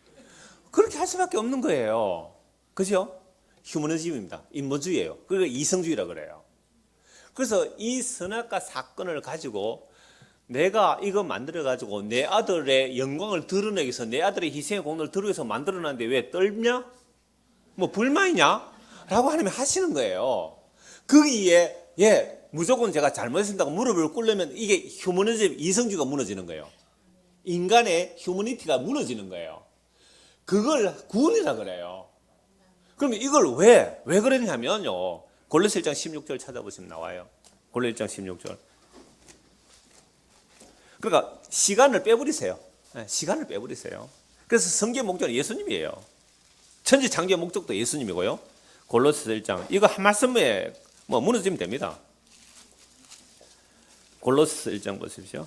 그렇게 할 수밖에 없는 거예요. 그죠? 휴머니즘입니다. 인본주의예요. 그리고 이성주의라고 그래요. 그래서 이 선악과 사건을 가지고 내가 이거 만들어가지고 내 아들의 영광을 드러내기 위해서 내 아들의 희생의 공로를 드러내기 위해서 만들어놨는데 왜 떨냐? 뭐 불만이냐? 라고 하나님이 하시는 거예요. 거기에 무조건 제가 잘못했다고 무릎을 꿇으면 이게 휴머니즘 이성주의가 무너지는 거예요. 인간의 휴머니티가 무너지는 거예요. 그걸 구원이라 그래요. 그러면 이걸 왜 그러냐면요. 골로새 1장 16절 찾아보시면 나와요. 골로새 1장 16절. 그러니까 시간을 빼버리세요. 시간을 빼버리세요. 그래서 성경 목적은 예수님이에요. 천지 창조의 목적도 예수님이고요. 골로새 1장 이거 한 말씀에 뭐 무너지면 됩니다. 골로새 1장 보십시오.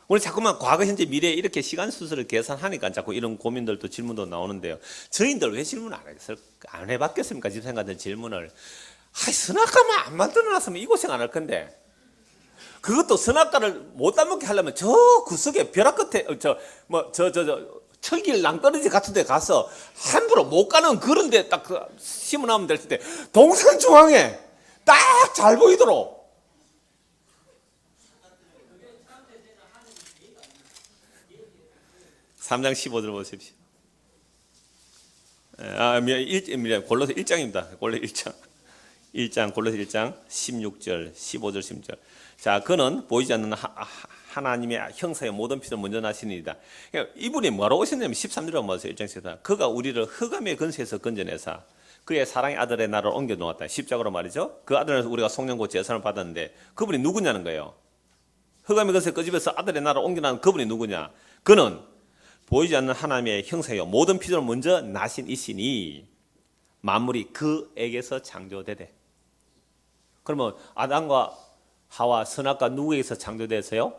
우리 자꾸만 과거, 현재, 미래 이렇게 시간 순서를 계산하니까 자꾸 이런 고민들도 질문도 나오는데요. 저희들 왜 질문 안 해봤겠습니까? 집사님 같은 질문을. 선악과만 안 만들어놨으면 이 고생 안 할 건데. 그것도 선악과를 못 따먹게 하려면 저 구석에 벼락 끝에 철길 낭떠러지 같은 데 가서 함부로 못 가는 그런 데 딱 심어놓으면 될 텐데 동산 중앙에 딱 잘 보이도록. (3장 15절) 보십시오. 골로새 1장입니다. 골로새 1장 골로새 1장 16절 15절 16절. 자, 그는 보이지 않는 하나님의 형상의 모든 피를 먼저 나시니이다. 그러니까 이분이 뭐라고 오셨냐면 13절에 보세요. 1장에서 그가 우리를 흑암의 근세에서 건져내사 그의 사랑의 아들의 나라를 옮겨 놓았다. 십자가로 말이죠. 그 아들에서 우리가 속량고 제사를 받았는데 그분이 누구냐는 거예요. 흑암의 근세 끄집어서 아들의 나라를 옮겨 놓은 그분이 누구냐? 그는 보이지 않는 하나님의 형상이요 모든 피조를 먼저 나신 이시니 만물이 그에게서 창조되되. 그러면 아담과 하와 선악과 누구에게서 창조되었어요?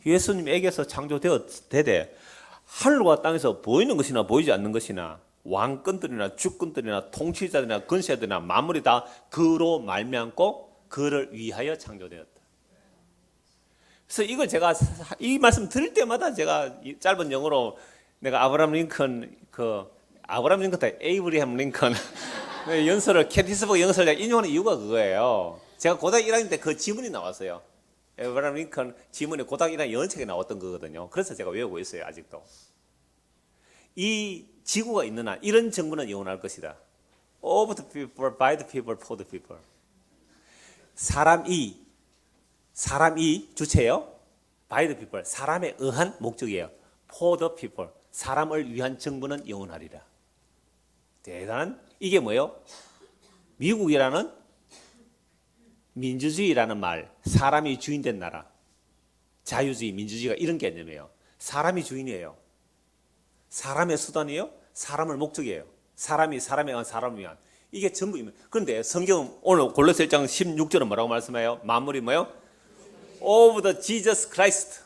예수님에게서 창조되되 하늘과 땅에서 보이는 것이나 보이지 않는 것이나 왕권들이나 주권들이나 통치자들이나 권세들이나 만물이 다 그로 말미암고 그를 위하여 창조되었다. 그래서 이걸 제가 이 말씀 들을 때마다 제가 짧은 영어로 내가 아브라함 링컨 에이브리함 링컨 연설을 캐티스버그 연설을 인용하는 이유가 그거예요. 제가 고등학교 1학년 때 그 지문이 나왔어요. 아브라함 링컨 지문이 고등학교 1학년 연책에 나왔던 거거든요. 그래서 제가 외우고 있어요. 아직도. 이 지구가 있는 한 이런 정부는 영원할 것이다. Of the people, by the people, for the people. 사람이 주체예요. By the people, 사람에 의한 목적이에요. For the people, 사람을 위한 정부는 영원하리라. 대단한, 이게 뭐예요? 미국이라는 민주주의라는 말, 사람이 주인된 나라, 자유주의, 민주주의가 이런 개념이에요. 사람이 주인이에요. 사람의 수단이에요. 사람을 목적이에요. 사람이 사람에 의한 사람을 위한. 이게 전부입니다. 그런데 성경은 오늘 골로새 1장 16절은 뭐라고 말씀해요? 만물이 뭐예요? Of the Jesus Christ,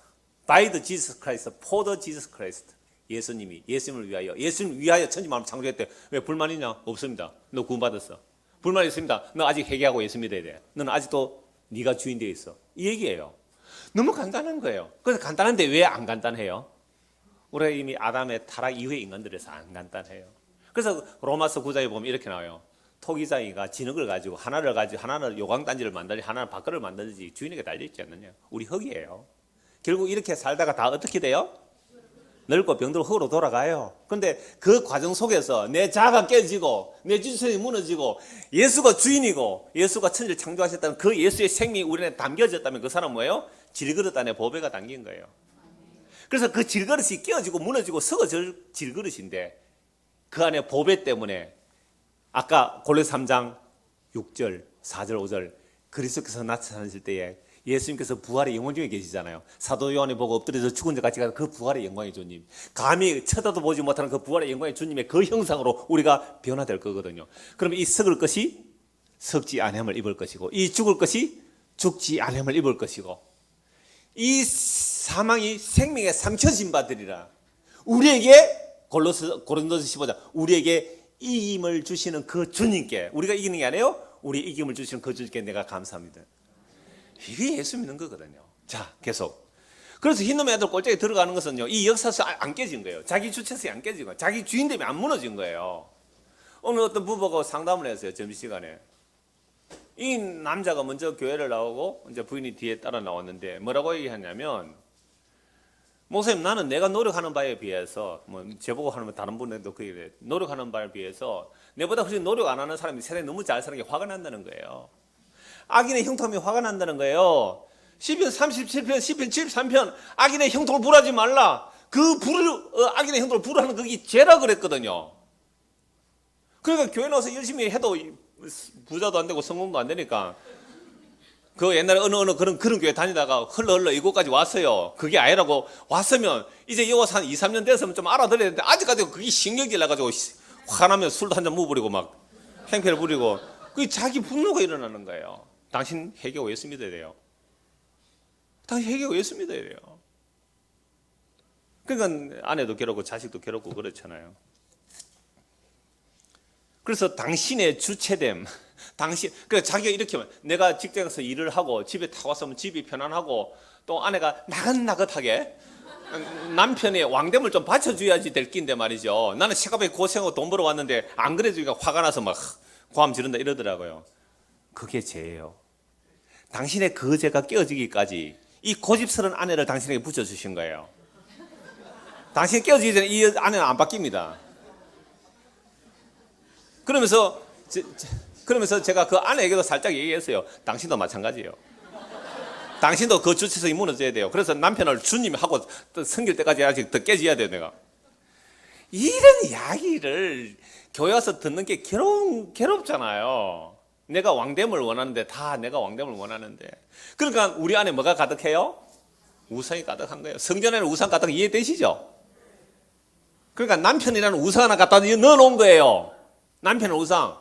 by the Jesus Christ, for the Jesus Christ. 예수님을 위하여 천지 만물 창조했대. 왜 불만 있냐? 없습니다. 너 구원받았어. 불만 있습니다. 너 아직 회개하고 예수 믿어야 돼. 너는 아직도 네가 주인 되어 있어. 이 얘기예요. 너무 간단한 거예요. 그래서 간단한데 왜 안 간단해요? 우리가 이미 아담의 타락 이후의 인간들에서 안 간단해요. 그래서 로마서 9장에 보면 이렇게 나와요. 토기장이가 진흙을 가지고 하나는 요강단지를 만들지 하나는 밖을 만들지 주인에게 달려있지 않느냐. 우리 흙이에요. 결국 이렇게 살다가 다 어떻게 돼요? 늙고 병들고 흙으로 돌아가요. 그런데 그 과정 속에서 내 자아가 깨지고 내 지성이 무너지고 예수가 주인이고 예수가 천지를 창조하셨다는 그 예수의 생명이 우리한테 담겨졌다면 그 사람은 뭐예요? 질그릇 안에 보배가 담긴 거예요. 그래서 그 질그릇이 깨어지고 무너지고 썩어질 질그릇인데 그 안에 보배 때문에 아까 골로새 3장 6절, 4절, 5절 그리스도께서 나타나실 때에 예수님께서 부활의 영광 중에 계시잖아요. 사도 요한이 보고 엎드려서 죽은 자 같이 가는 그 부활의 영광의 주님, 감히 쳐다도 보지 못하는 그 부활의 영광의 주님의 그 형상으로 우리가 변화될 거거든요. 그러면 이 썩을 것이 썩지 아니함을 입을 것이고 이 죽을 것이 죽지 아니함을 입을 것이고 이 사망이 생명에 삼켜진 바들이라. 우리에게 고린도서 15장 우리에게 이김을 주시는 그 주님께, 우리가 이기는 게 아니에요. 우리 이김을 주시는 그 주님께 내가 감사합니다. 이게 예수 믿는 거거든요. 자, 계속. 그래서 흰놈의 아들 꼴짝에 들어가는 것은요, 이 역사에서 안 깨진 거예요. 자기 주체성이 안 깨진 거예요. 자기 주인됨이 안 무너진 거예요. 오늘 어떤 부부가 상담을 했어요. 점심시간에. 이 남자가 먼저 교회를 나오고 이제 부인이 뒤에 따라 나왔는데 뭐라고 얘기하냐면, 목사님, 나는 내가 노력하는 바에 비해서, 제보고 하는 다른 분들도 그 얘기를 해요. 노력하는 바에 비해서 내보다 훨씬 노력 안 하는 사람이 세상에 너무 잘 사는 게 화가 난다는 거예요. 악인의 형통이 화가 난다는 거예요. 시편 37편, 시편 73편, 악인의 형통을 불하지 말라. 악인의 형통을 불하는 그게 죄라 그랬거든요. 그러니까 교회 나와서 열심히 해도 부자도 안 되고 성공도 안 되니까 그 옛날에 어느 그런 교회 다니다가 흘러 이곳까지 왔어요. 그게 아니라고 왔으면 이제 여기서 한 2, 3년 됐으면 좀 알아들어야 되는데 아직까지 그게 신경질 나가지고 화나면 술도 한잔 먹어버리고 막 행패를 부리고 그게 자기 분노가 일어나는 거예요. 당신 회개하고 예수 믿어야 돼요. 당신 회개하고 예수 믿어야 돼요. 그러니까 아내도 괴롭고 자식도 괴롭고 그렇잖아요. 그래서 당신의 주체됨, 그래서 자기가 이렇게 하면 내가 직장에서 일을 하고 집에 타 왔으면 집이 편안하고 또 아내가 나긋나긋하게 남편의 왕됨을 좀 받쳐줘야지 될 낀데 말이죠. 나는 시가바에 고생하고 돈 벌어 왔는데 안 그래주니까 화가 나서 막 고함 지른다 이러더라고요. 그게 죄예요. 당신의 그 죄가 깨어지기까지 이 고집스러운 아내를 당신에게 붙여주신 거예요. 당신이 깨어지기 전에 이 아내는 안 바뀝니다. 그러면서 제가 그 아내에게도 살짝 얘기했어요. 당신도 마찬가지예요. 당신도 그 주체성이 무너져야 돼요. 그래서 남편을 주님이 하고 섬길 때까지 아직 더 깨져야 돼요, 내가. 이런 이야기를 교회 와서 듣는 게 괴롭잖아요. 내가 왕됨을 원하는데, 다 내가 왕됨을 원하는데. 그러니까 우리 안에 뭐가 가득해요? 우상이 가득한 거예요. 성전 안에 우상 가득 이해되시죠? 그러니까 남편이라는 우상 하나 갖다 넣어놓은 거예요. 남편은 우상.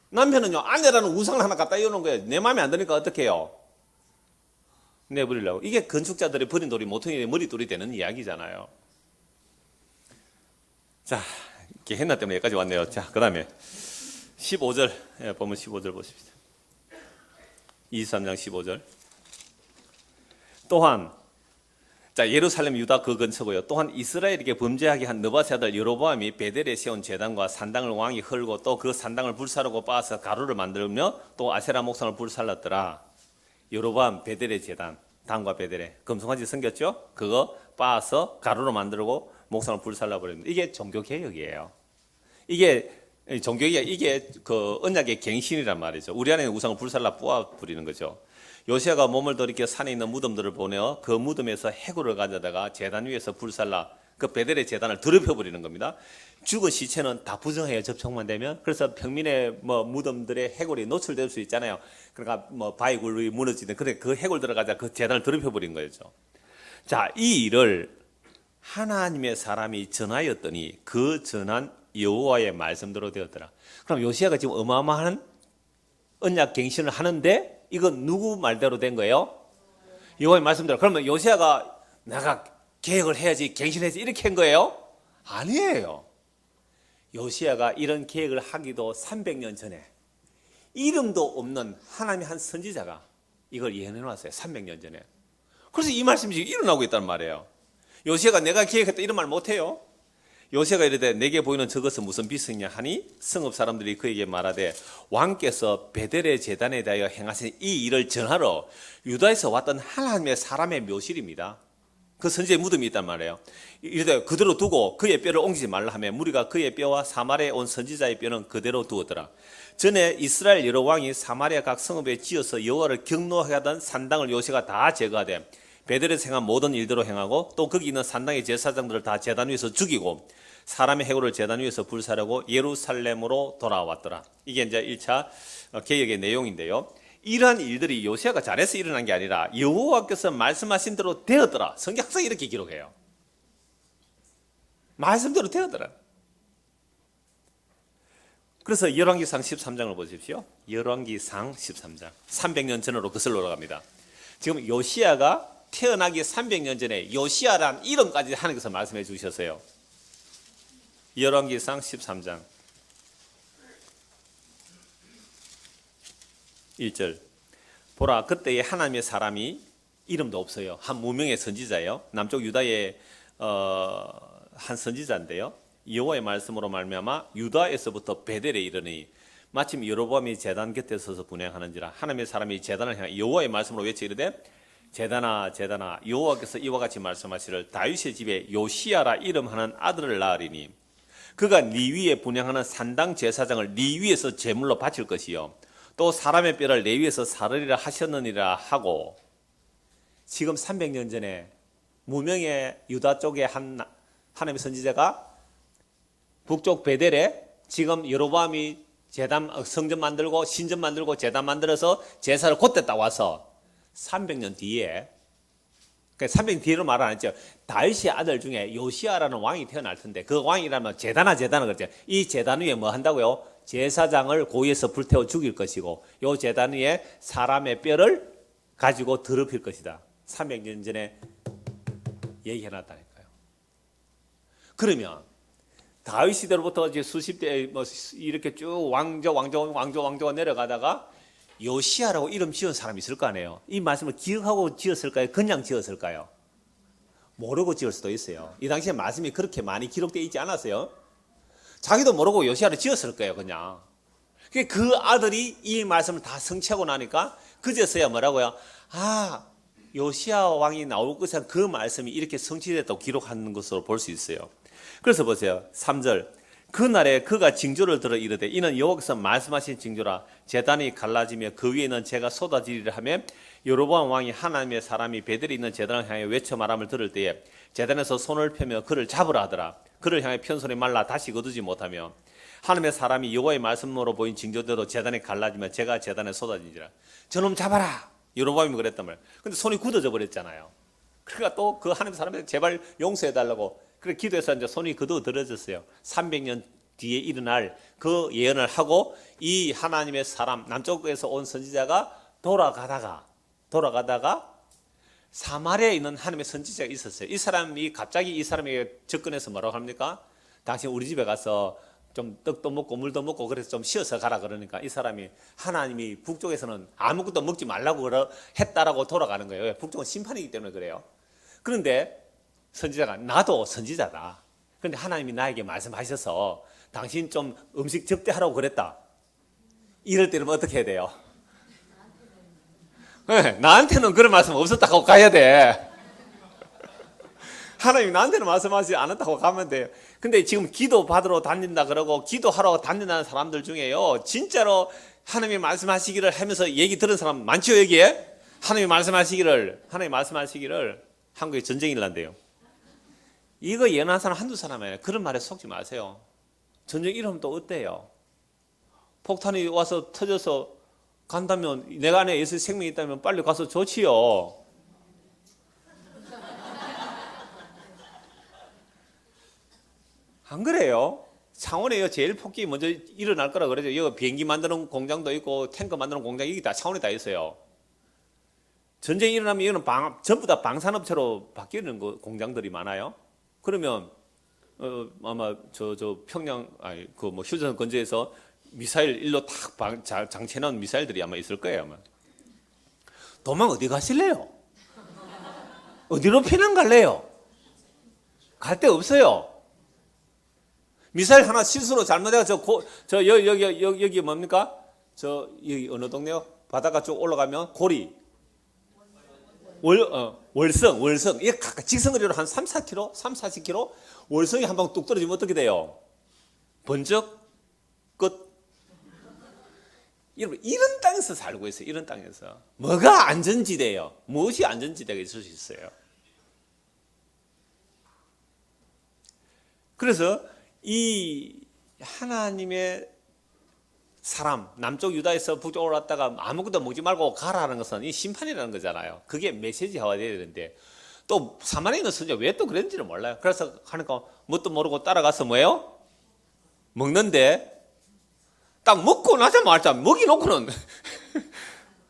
남편은요, 아내라는 우상을 하나 갖다 넣어놓은 거예요. 내 마음에 안 드니까 어떻게 해요? 내버리려고. 이게 건축자들의 버린 돌이 모퉁이의 머리돌이 되는 이야기잖아요. 자, 이렇게 했나 때문에 여기까지 왔네요. 자, 그 다음에 15절, 보면 15절 보십시오. 23장 15절. 또한, 자, 예루살렘 유다 그 근처고요. 또한 이스라엘에게 범죄하게 한 느바세 아들 여로보암이 베델에 세운 제단과 산당을 왕이 헐고 또 그 산당을 불사르고 빻아서 가루를 만들며 또 아세라 목상을 불살랐더라. 여로보암 베델의 제단, 단과 베델에 금송아지 생겼죠? 그거 빻아서 가루로 만들고 목상을 불살라 버립니다. 이게 종교 개혁이에요. 이게 그 언약의 갱신이란 말이죠. 우리 안에 우상을 불살라 뿌아 부리는 거죠. 요시아가 몸을 들이켜 산에 있는 무덤들을 보내어 그 무덤에서 해골을 가져다가 제단 위에서 불살라 그 베델의 제단을 더럽혀 버리는 겁니다. 죽은 시체는 다 부정해요. 접촉만 되면. 그래서 평민의 무덤들의 해골이 노출될 수 있잖아요. 그러니까 바위굴이 무너지는 그래 그 해골 들어가자 그 제단을 더럽혀 버린 거죠. 자, 이 일을 하나님의 사람이 전하였더니 그 전한 여호와의 말씀대로 되었더라. 그럼 요시아가 지금 어마어마한 언약 갱신을 하는데 이건 누구 말대로 된 거예요? 여호와의 말씀대로. 그러면 요시아가 내가 계획을 해야지 갱신해야지 이렇게 한 거예요? 아니에요. 요시아가 이런 계획을 하기도 300년 전에 이름도 없는 하나님의 한 선지자가 이걸 예언해 놨어요. 300년 전에. 그래서 이 말씀이 지금 일어나고 있단 말이에요. 요시아가 내가 계획했다 이런 말 못해요. 요시아가 이르되 내게 보이는 저것은 무슨 빛이냐 하니 성읍 사람들이 그에게 말하되 왕께서 베델의 제단에 대하여 행하신 이 일을 전하러 유다에서 왔던 하나님의 사람의 묘실입니다. 그 선지의 무덤이 있단 말이에요. 이르되 그대로 두고 그의 뼈를 옮기지 말라 하며 무리가 그의 뼈와 사마리아에 온 선지자의 뼈는 그대로 두었더라. 전에 이스라엘 여러 왕이 사마리아 각 성읍에 지어서 여호와를 경노하게 하던 산당을 요시아가 다 제거하되 베델에서 행한 모든 일대로 행하고 또 거기 있는 산당의 제사장들을 다 제단 위에서 죽이고 사람의 해골을 제단 위에서 불사르고 예루살렘으로 돌아왔더라. 이게 이제 1차 개혁의 내용인데요. 이러한 일들이 요시아가 잘해서 일어난 게 아니라 여호와께서 말씀하신 대로 되었더라. 성경상에 이렇게 기록해요. 말씀대로 되었더라. 그래서 열왕기상 13장을 보십시오. 열왕기상 13장. 300년 전으로 거슬러 올라갑니다. 지금 요시아가 태어나기 300년 전에 요시아란 이름까지 하나님께서 말씀해 주셨어요. 열왕기상 13장 1절. 보라 그때에 하나님의 사람이 이름도 없어요. 한 무명의 선지자예요. 남쪽 유다의 한 선지자인데요. 여호와의 말씀으로 말미암아 유다에서부터 베델에 이르니 마침 여로보암이 제단 곁에 서서 분향하는지라 하나님의 사람이 제단을 향해 여호와의 말씀으로 외쳐 이르되 제단아 제단아 여호와께서 이와 같이 말씀하시를 다윗의 집에 요시아라 이름하는 아들을 낳으리니 그가 네 위에 분향하는 산당 제사장을 네 위에서 제물로 바칠 것이요 또 사람의 뼈를 내 위에서 사르리라 하셨느니라 하고 지금 300년 전에 무명의 유다 쪽의 한 하나님의 선지자가 북쪽 베델에 지금 여로보암이 제단 성전 만들고 신전 만들고 제단 만들어서 제사를 그때 딱 와서 300년 뒤에 그러니까 300년 뒤로 말 안 했죠. 다윗의 아들 중에 요시아라는 왕이 태어날 텐데 그 왕이라면 제단아 그랬죠. 이 제단 위에 뭐 한다고요? 제사장을 고위에서 불태워 죽일 것이고 이 제단 위에 사람의 뼈를 가지고 더럽힐 것이다. 300년 전에 얘기해놨다니까요. 그러면 다윗 시대로부터 이제 수십 대 이렇게 쭉 왕조가 내려가다가 요시아라고 이름 지은 사람이 있을 거 아니에요. 이 말씀을 기억하고 지었을까요? 그냥 지었을까요? 모르고 지을 수도 있어요. 이 당시에 말씀이 그렇게 많이 기록되어 있지 않았어요. 자기도 모르고 요시아를 지었을 거예요. 그냥 그 아들이 이 말씀을 다 성취하고 나니까 그제서야 뭐라고요? 아, 요시야 왕이 나올 것은 그 말씀이 이렇게 성취됐다고 기록하는 것으로 볼 수 있어요. 그래서 보세요. 3절. 그날에 그가 징조를 들어 이르되 이는 여호와께서 말씀하신 징조라 제단이 갈라지며 그 위에는 재가 쏟아지리라 하며 여로보암 왕이 하나님의 사람이 베델에 있는 제단을 향해 외쳐 말함을 들을 때에 제단에서 손을 펴며 그를 잡으라 하더라. 그를 향해 편손이 말라 다시 거두지 못하며 하나님의 사람이 여호와의 말씀으로 보인 징조대로 제단이 갈라지며 재가 제단에 쏟아지니라. 저놈 잡아라. 여로보암이 그랬단 말이에요. 근데 손이 굳어져 버렸잖아요. 그러니까 또 그 하나님의 사람한테 제발 용서해 달라고 그래 기도해서 이제 손이 그어들어졌어요. 300년 뒤에 일어날 그 예언을 하고 이 하나님의 사람 남쪽에서 온 선지자가 돌아가다가 사마리아에 있는 하나님의 선지자가 있었어요. 이 사람이 갑자기 이 사람에게 접근해서 뭐라고 합니까? 당신 우리 집에 가서 좀 떡도 먹고 물도 먹고 그래서 좀 쉬어서 가라 그러니까 이 사람이 하나님이 북쪽에서는 아무것도 먹지 말라고 했다라고 돌아가는 거예요. 왜? 북쪽은 심판이기 때문에 그래요. 그런데 선지자가 나도 선지자다. 그런데 하나님이 나에게 말씀하셔서 당신 좀 음식 접대하라고 그랬다. 이럴 때는 어떻게 해야 돼요? 네, 나한테는 그런 말씀 없었다고 가야 돼. 하나님이 나한테는 말씀하지 않았다고 가면 돼요. 근데 지금 기도 받으러 다닌다 그러고 기도하러 다닌다는 사람들 중에요. 진짜로 하나님이 말씀하시기를 하면서 얘기 들은 사람 많죠, 여기에? 하나님이 말씀하시기를 한국에 전쟁이 일난대요. 이거 예언한 사람 한두 사람이에요. 그런 말에 속지 마세요. 전쟁 일어나면 또 어때요? 폭탄이 와서 터져서 간다면 내가 안에 예수의 생명이 있다면 빨리 가서 좋지요. 안 그래요? 창원에 제일 폭격이 먼저 일어날 거라 그러죠. 여기 비행기 만드는 공장도 있고 탱크 만드는 공장이 여기 다 창원에 다 있어요. 전쟁이 일어나면 이거는 전부 다 방산업체로 바뀌는 공장들이 많아요. 그러면 아마 저 평양 그 뭐 휴전 근처에서 미사일 일로 탁 장치해 놓은 미사일들이 아마 있을 거예요. 아마. 도망 어디 가실래요? 어디로 피난 갈래요? 갈 데 없어요. 미사일 하나 실수로 잘못해가 여기 뭡니까? 여기 어느 동네요? 바닷가 쪽 올라가면 고리. 월성. 이게 직선거리로 한 3-4km, 3-40km 월성이 한 방 뚝 떨어지면 어떻게 돼요? 번쩍 끝. 여러분 이런 땅에서 살고 있어요. 이런 땅에서. 뭐가 안전지대예요? 무엇이 안전지대가 있을 수 있어요? 그래서 이 하나님의 사람 남쪽 유다에서 북쪽으로 왔다가 아무것도 먹지 말고 가라는 것은 이 심판이라는 거잖아요. 그게 메시지가 돼야 되는데 또 사마리아 있는 선지자 왜 또 그랬는지를 몰라요. 그래서 하니까 뭣도 모르고 따라가서 뭐예요? 먹는데 딱 먹고 나자마자 먹이놓고는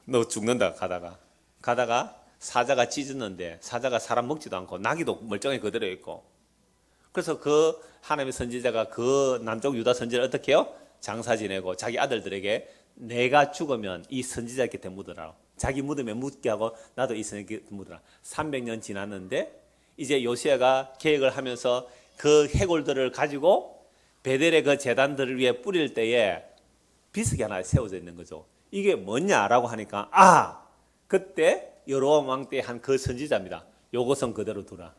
너 죽는다. 가다가 사자가 찢었는데 사자가 사람 먹지도 않고 나귀도 멀쩡히 그대로 있고 그래서 그 하나님의 선지자가 그 남쪽 유다 선지자를 어떻게 해요? 장사 지내고 자기 아들들에게 내가 죽으면 이 선지자 곁에 묻어라. 자기 무덤에 묻게 하고 나도 이 선지자 곁에 묻어라. 300년 지났는데 이제 요시아가 계획을 하면서 그 해골들을 가지고 베델의 그 제단들을 위해 뿌릴 때에 비석이 하나 세워져 있는 거죠. 이게 뭐냐라고 하니까 그때 여로보암 왕 때 한 그 선지자입니다. 요것은 그대로 두라.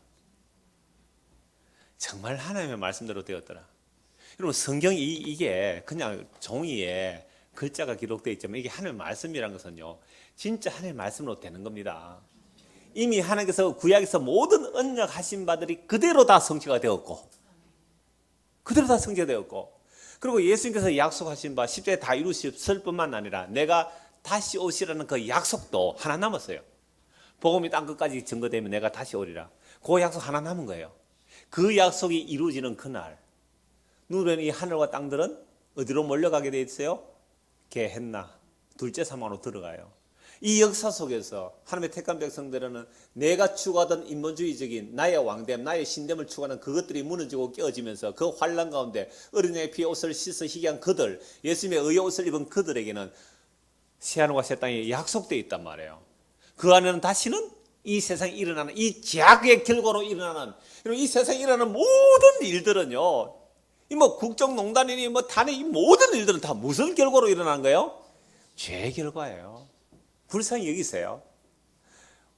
정말 하나님의 말씀대로 되었더라. 여러분 성경이 이게 그냥 종이에 글자가 기록되어 있지만 이게 하나님의 말씀이라는 것은요 진짜 하나님의 말씀으로 되는 겁니다. 이미 하나님께서 구약에서 모든 언약하신 바들이 그대로 다 성취가 되었고 그리고 예수님께서 약속하신 바 십자가에 다 이루셨을 뿐만 아니라 내가 다시 오시라는 그 약속도 하나 남았어요. 복음이 땅 끝까지 증거되면 내가 다시 오리라. 그 약속 하나 남은 거예요. 그 약속이 이루어지는 그날 누르는 이 하늘과 땅들은 어디로 몰려가게 돼 있어요? 게헨나 둘째 사망으로 들어가요. 이 역사 속에서 하나님의 택한 백성들은 내가 추구하던 인본주의적인 나의 왕됨, 나의 신됨을 추구하는 그것들이 무너지고 깨어지면서 그 환란 가운데 어린애의 피에 옷을 씻어 희귀한 그들, 예수님의 의의 옷을 입은 그들에게는 새하늘과 새 땅이 약속되어 있단 말이에요. 그 안에는 다시는 이 세상에 일어나는 이 죄악의 결과로 일어나는 이 세상에 일어나는 모든 일들은요 이 뭐 국정농단이니 뭐 탄핵 이 모든 일들은 다 무슨 결과로 일어나는 거예요? 죄의 결과예요. 불쌍히 여기세요.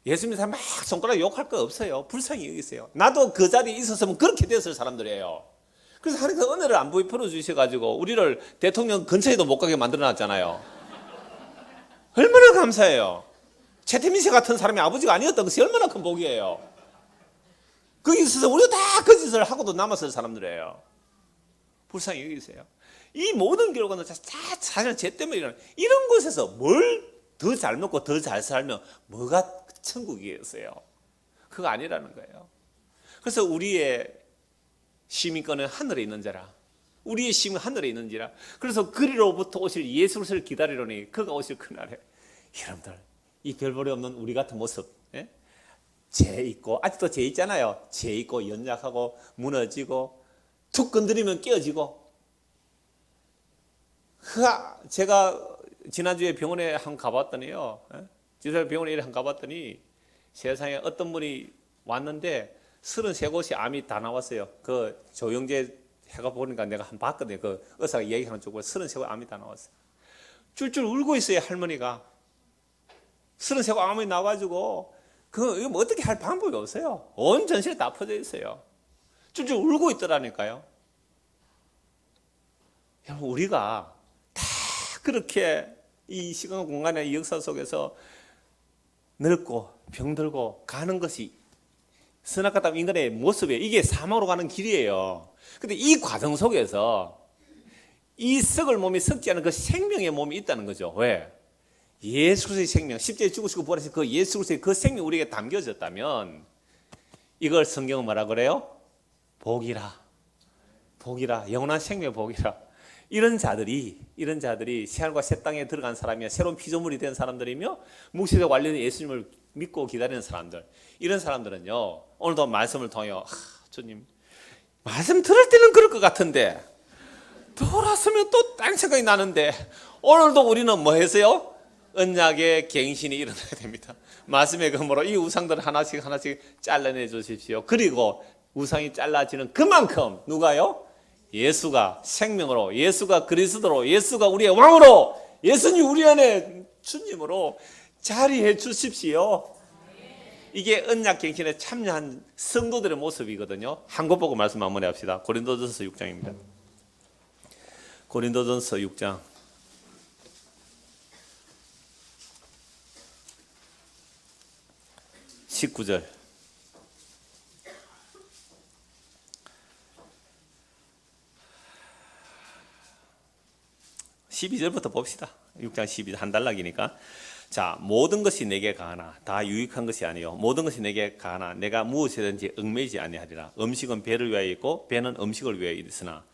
예수님 사람 막 손가락 욕할 거 없어요. 불쌍히 여기세요. 나도 그 자리에 있었으면 그렇게 되었을 사람들이에요. 그래서 하나님께서 은혜를 안 베풀어 주셔가지고 우리를 대통령 근처에도 못 가게 만들어놨잖아요. 얼마나 감사해요. 최태민 씨 같은 사람이 아버지가 아니었던 것이 얼마나 큰 복이에요. 거기 있어서 우리가 다 그 짓을 하고도 남았을 사람들이에요. 불쌍히 여기세요. 이 모든 결과는 사실 죄 때문에 일어나는 이런 곳에서 뭘 더 잘 먹고 더 잘 살면 뭐가 천국이었어요. 그거 아니라는 거예요. 그래서 우리의 시민권은 하늘에 있는 자라. 우리의 시민은 하늘에 있는지라. 그래서 그리로부터 오실 예수 그리스도를 기다리려니 그가 오실 그날에 여러분들 이 별볼이 없는 우리 같은 모습, 예? 죄 있고 아직도 죄 있잖아요. 죄 있고 연약하고 무너지고 툭 건드리면 깨어지고. 제가 지난주에 병원에 한 가봤더니요. 지난주에 병원에 한 가봤더니 세상에 어떤 분이 왔는데 33곳이 암이 다 나왔어요. 그 조영재 해가 보니까 내가 한 봤거든요. 그 의사가 얘기하는 쪽으로 33곳 암이 다 나왔어요. 줄줄 울고 있어요, 할머니가. 33곳 암이 나와가지고 이거 뭐 어떻게 할 방법이 없어요. 온 전신에 다 퍼져 있어요. 줄줄 울고 있더라니까요. 여러분, 우리가 다 그렇게 이 시간 공간의 역사 속에서 늙고 병들고 가는 것이 선악과답 인간의 모습이에요. 이게 사망으로 가는 길이에요. 근데 이 과정 속에서 이 썩을 몸이 썩지 않은 그 생명의 몸이 있다는 거죠. 왜? 예수 그리스도의 생명, 십자가에 죽으시고 부활하신 그 예수 그리스도의 그 생명이 우리에게 담겨졌다면 이걸 성경은 뭐라 그래요? 복이라. 복이라. 영원한 생명의 복이라. 이런 자들이 새하늘과 새 땅에 들어간 사람이며 새로운 피조물이 된 사람들이며 묵시대 완료된 예수님을 믿고 기다리는 사람들. 이런 사람들은요. 오늘도 말씀을 통해 주님 말씀 들을 때는 그럴 것 같은데 돌아서면 또 딴 생각이 나는데 오늘도 우리는 뭐 했어요? 언약의 갱신이 일어나야 됩니다. 말씀의 검으로 이 우상들을 하나씩 잘라내 주십시오. 그리고 우상이 잘라지는 그만큼 누가요? 예수가 생명으로, 예수가 그리스도로, 예수가 우리의 왕으로, 예수님 우리 안에 주님으로 자리해 주십시오. 이게 언약갱신에 참여한 성도들의 모습이거든요. 한 것 보고 말씀 마무리합시다. 고린도전서 6장입니다. 고린도전서 6장 19절. 12절부터 봅시다. 6장 12절 한 단락이니까. 자, 모든 것이 내게 가하나 다 유익한 것이 아니요 모든 것이 내게 가하나 내가 무엇이든지 얽매이지 아니하리라. 음식은 배를 위하여 있고 배는 음식을 위하여 있으나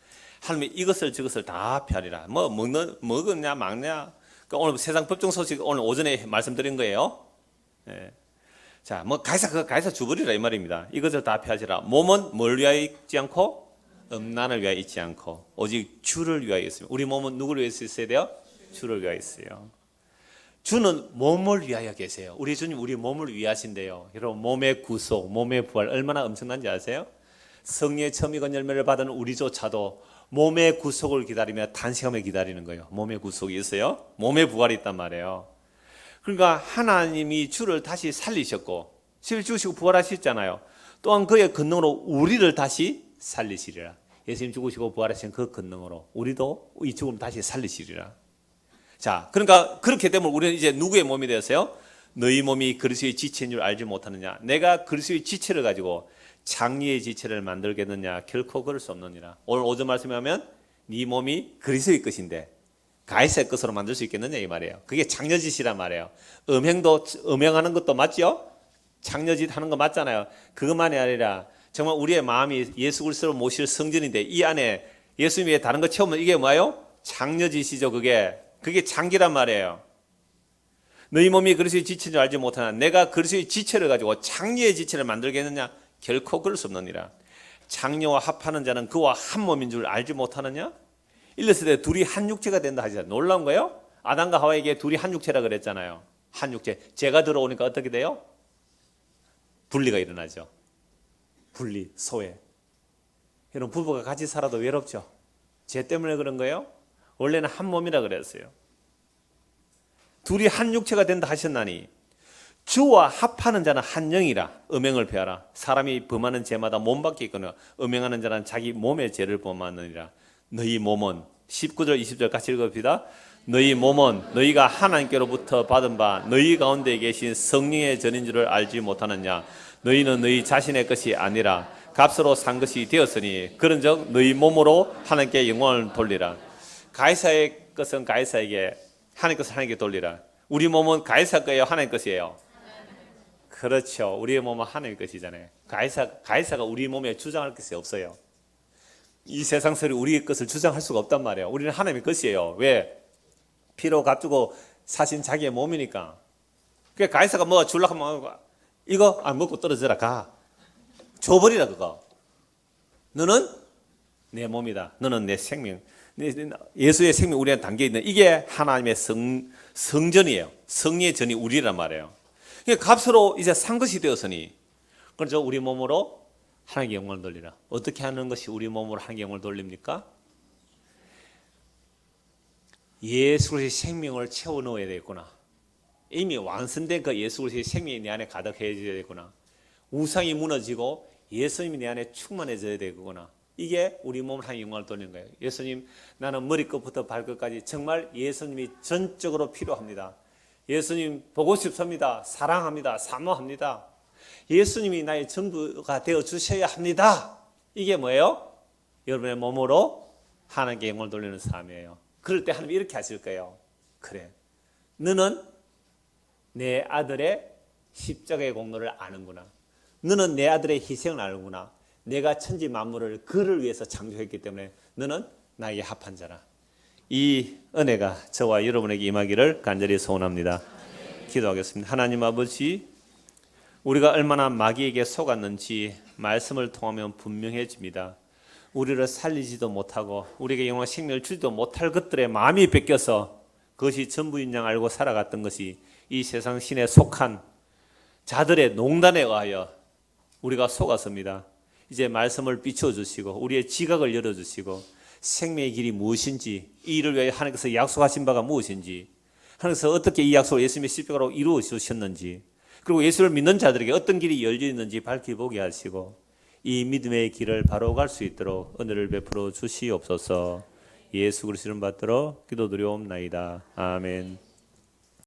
하나님이 이것을 저것을 다 펴리라. 뭐 먹었냐 막냐. 그러니까 오늘 세상 법정 소식 오늘 오전에 말씀드린 거예요. 예. 자, 뭐 가이사 주버리라 이 말입니다. 이것을 다 펴지라. 몸은 뭘 위하여 있지 않고 음란을 위하여 있지 않고 오직 주를 위하여 있습니다. 우리 몸은 누구를 위해서 있어야 돼요? 주를 위하여 있어요. 주는 몸을 위하여 계세요. 우리 주님 우리 몸을 위하신대요. 여러분 몸의 구속, 몸의 부활 얼마나 엄청난지 아세요? 성령의 처음 익은 열매를 받은 우리조차도 몸의 구속을 기다리며 단시간에 기다리는 거예요. 몸의 구속이 있어요. 몸의 부활이 있단 말이에요. 그러니까 하나님이 주를 다시 살리셨고 죽으시고 부활하셨잖아요. 또한 그의 권능으로 우리를 다시 살리시리라. 예수님 죽으시고 부활하신 그 권능으로 우리도 이 죽음을 다시 살리시리라. 자, 그러니까 그렇게 되면 우리는 이제 누구의 몸이 되었어요? 너희 몸이 그리스도의 지체인 줄 알지 못하느냐? 내가 그리스도의 지체를 가지고 장리의 지체를 만들겠느냐? 결코 그럴 수 없느니라. 오늘 오전 말씀에 하면 네 몸이 그리스도의 것인데 가이사의 것으로 만들 수 있겠느냐 이 말이에요. 그게 장려짓이란 말이에요. 음행하는 것도 맞죠? 장려짓 하는 거 맞잖아요. 그것만이 아니라 정말 우리의 마음이 예수 그리스도를 모실 성전인데 이 안에 예수님의 다른 거 채우면 이게 뭐예요? 장려짓이죠. 그게 장기란 말이에요. 너희 몸이 그리스도의 지체인 줄 알지 못하나 내가 그리스도의 지체를 가지고 장려의 지체를 만들겠느냐? 결코 그럴 수 없느니라. 장려와 합하는 자는 그와 한 몸인 줄 알지 못하느냐? 일렀을 때 둘이 한 육체가 된다 하잖아요. 놀라운 거예요? 아담과 하와에게 둘이 한 육체라 그랬잖아요. 한 육체. 죄가 들어오니까 어떻게 돼요? 분리가 일어나죠. 분리, 소외. 여러분 부부가 같이 살아도 외롭죠. 죄 때문에 그런 거예요? 원래는 한 몸이라 그랬어요. 둘이 한 육체가 된다 하셨나니 주와 합하는 자는 한 영이라. 음행을 피하라. 사람이 범하는 죄마다 몸밖에 있거나 음행하는 자는 자기 몸의 죄를 범하느니라. 너희 몸은 19절 20절 같이 읽읍시다. 너희 몸은 너희가 하나님께로부터 받은 바 너희 가운데 계신 성령의 전인 줄을 알지 못하느냐. 너희는 너희 자신의 것이 아니라 값으로 산 것이 되었으니 그런즉 너희 몸으로 하나님께 영광을 돌리라. 가이사의 것은 가이사에게, 하나님 것은 하나님께 돌리라. 우리 몸은 가이사 거예요, 하나님 것이에요? 그렇죠. 우리의 몸은 하나님 것이잖아요. 가이사가 우리 몸에 주장할 것이 없어요. 이 세상 사람이 우리의 것을 주장할 수가 없단 말이에요. 우리는 하나님의 것이에요. 왜? 피로 값주고 사신 자기의 몸이니까. 그러니까 가이사가 뭐 주려고 하면 이거 안 먹고 떨어져라 가. 줘버리라 그거. 너는 내 몸이다. 너는 내 생명. 예수의 생명 우리한테 담겨있는 이게 하나님의 성전이에요. 성리의 전이 우리란 말이에요. 그러니까 값으로 이제 산 것이 되었으니 그래서 우리 몸으로 하나님께 영광을 돌리라. 어떻게 하는 것이 우리 몸으로 하나님께 영광을 돌립니까? 예수 그리스도의 생명을 채워 넣어야 되겠구나. 이미 완성된 그 예수 그리스도의 생명이 내 안에 가득해져야 되겠구나. 우상이 무너지고 예수님이 내 안에 충만해져야 되겠구나. 이게 우리 몸을 하나님께 영광을 돌리는 거예요. 예수님, 나는 머리끝부터 발끝까지 정말 예수님이 전적으로 필요합니다. 예수님 보고 싶습니다. 사랑합니다. 사모합니다. 예수님이 나의 전부가 되어 주셔야 합니다. 이게 뭐예요? 여러분의 몸으로 하나님께 영광을 돌리는 삶이에요. 그럴 때 하나님 이렇게 하실 거예요. 그래, 너는 내 아들의 십자가의 공로를 아는구나. 너는 내 아들의 희생을 아는구나. 내가 천지 만물을 그를 위해서 창조했기 때문에 너는 나에게 합한 자라. 이 은혜가 저와 여러분에게 임하기를 간절히 소원합니다. 기도하겠습니다. 하나님 아버지, 우리가 얼마나 마귀에게 속았는지 말씀을 통하면 분명해집니다. 우리를 살리지도 못하고 우리에게 영원한 생명을 주지도 못할 것들에 마음이 뺏겨서 그것이 전부인 양 알고 살아갔던 것이 이 세상 신에 속한 자들의 농단에 의하여 우리가 속았습니다. 이제 말씀을 비춰주시고 우리의 지각을 열어주시고 생명의 길이 무엇인지, 이 일을 위해 하나님께서 약속하신 바가 무엇인지, 하나님께서 어떻게 이 약속을 예수님의 십자가로 이루어 주셨는지, 그리고 예수를 믿는 자들에게 어떤 길이 열려 있는지 밝히보게 하시고 이 믿음의 길을 바로 갈 수 있도록 은혜를 베풀어 주시옵소서. 예수 그리스도를 받들어 기도드리옵나이다. 아멘.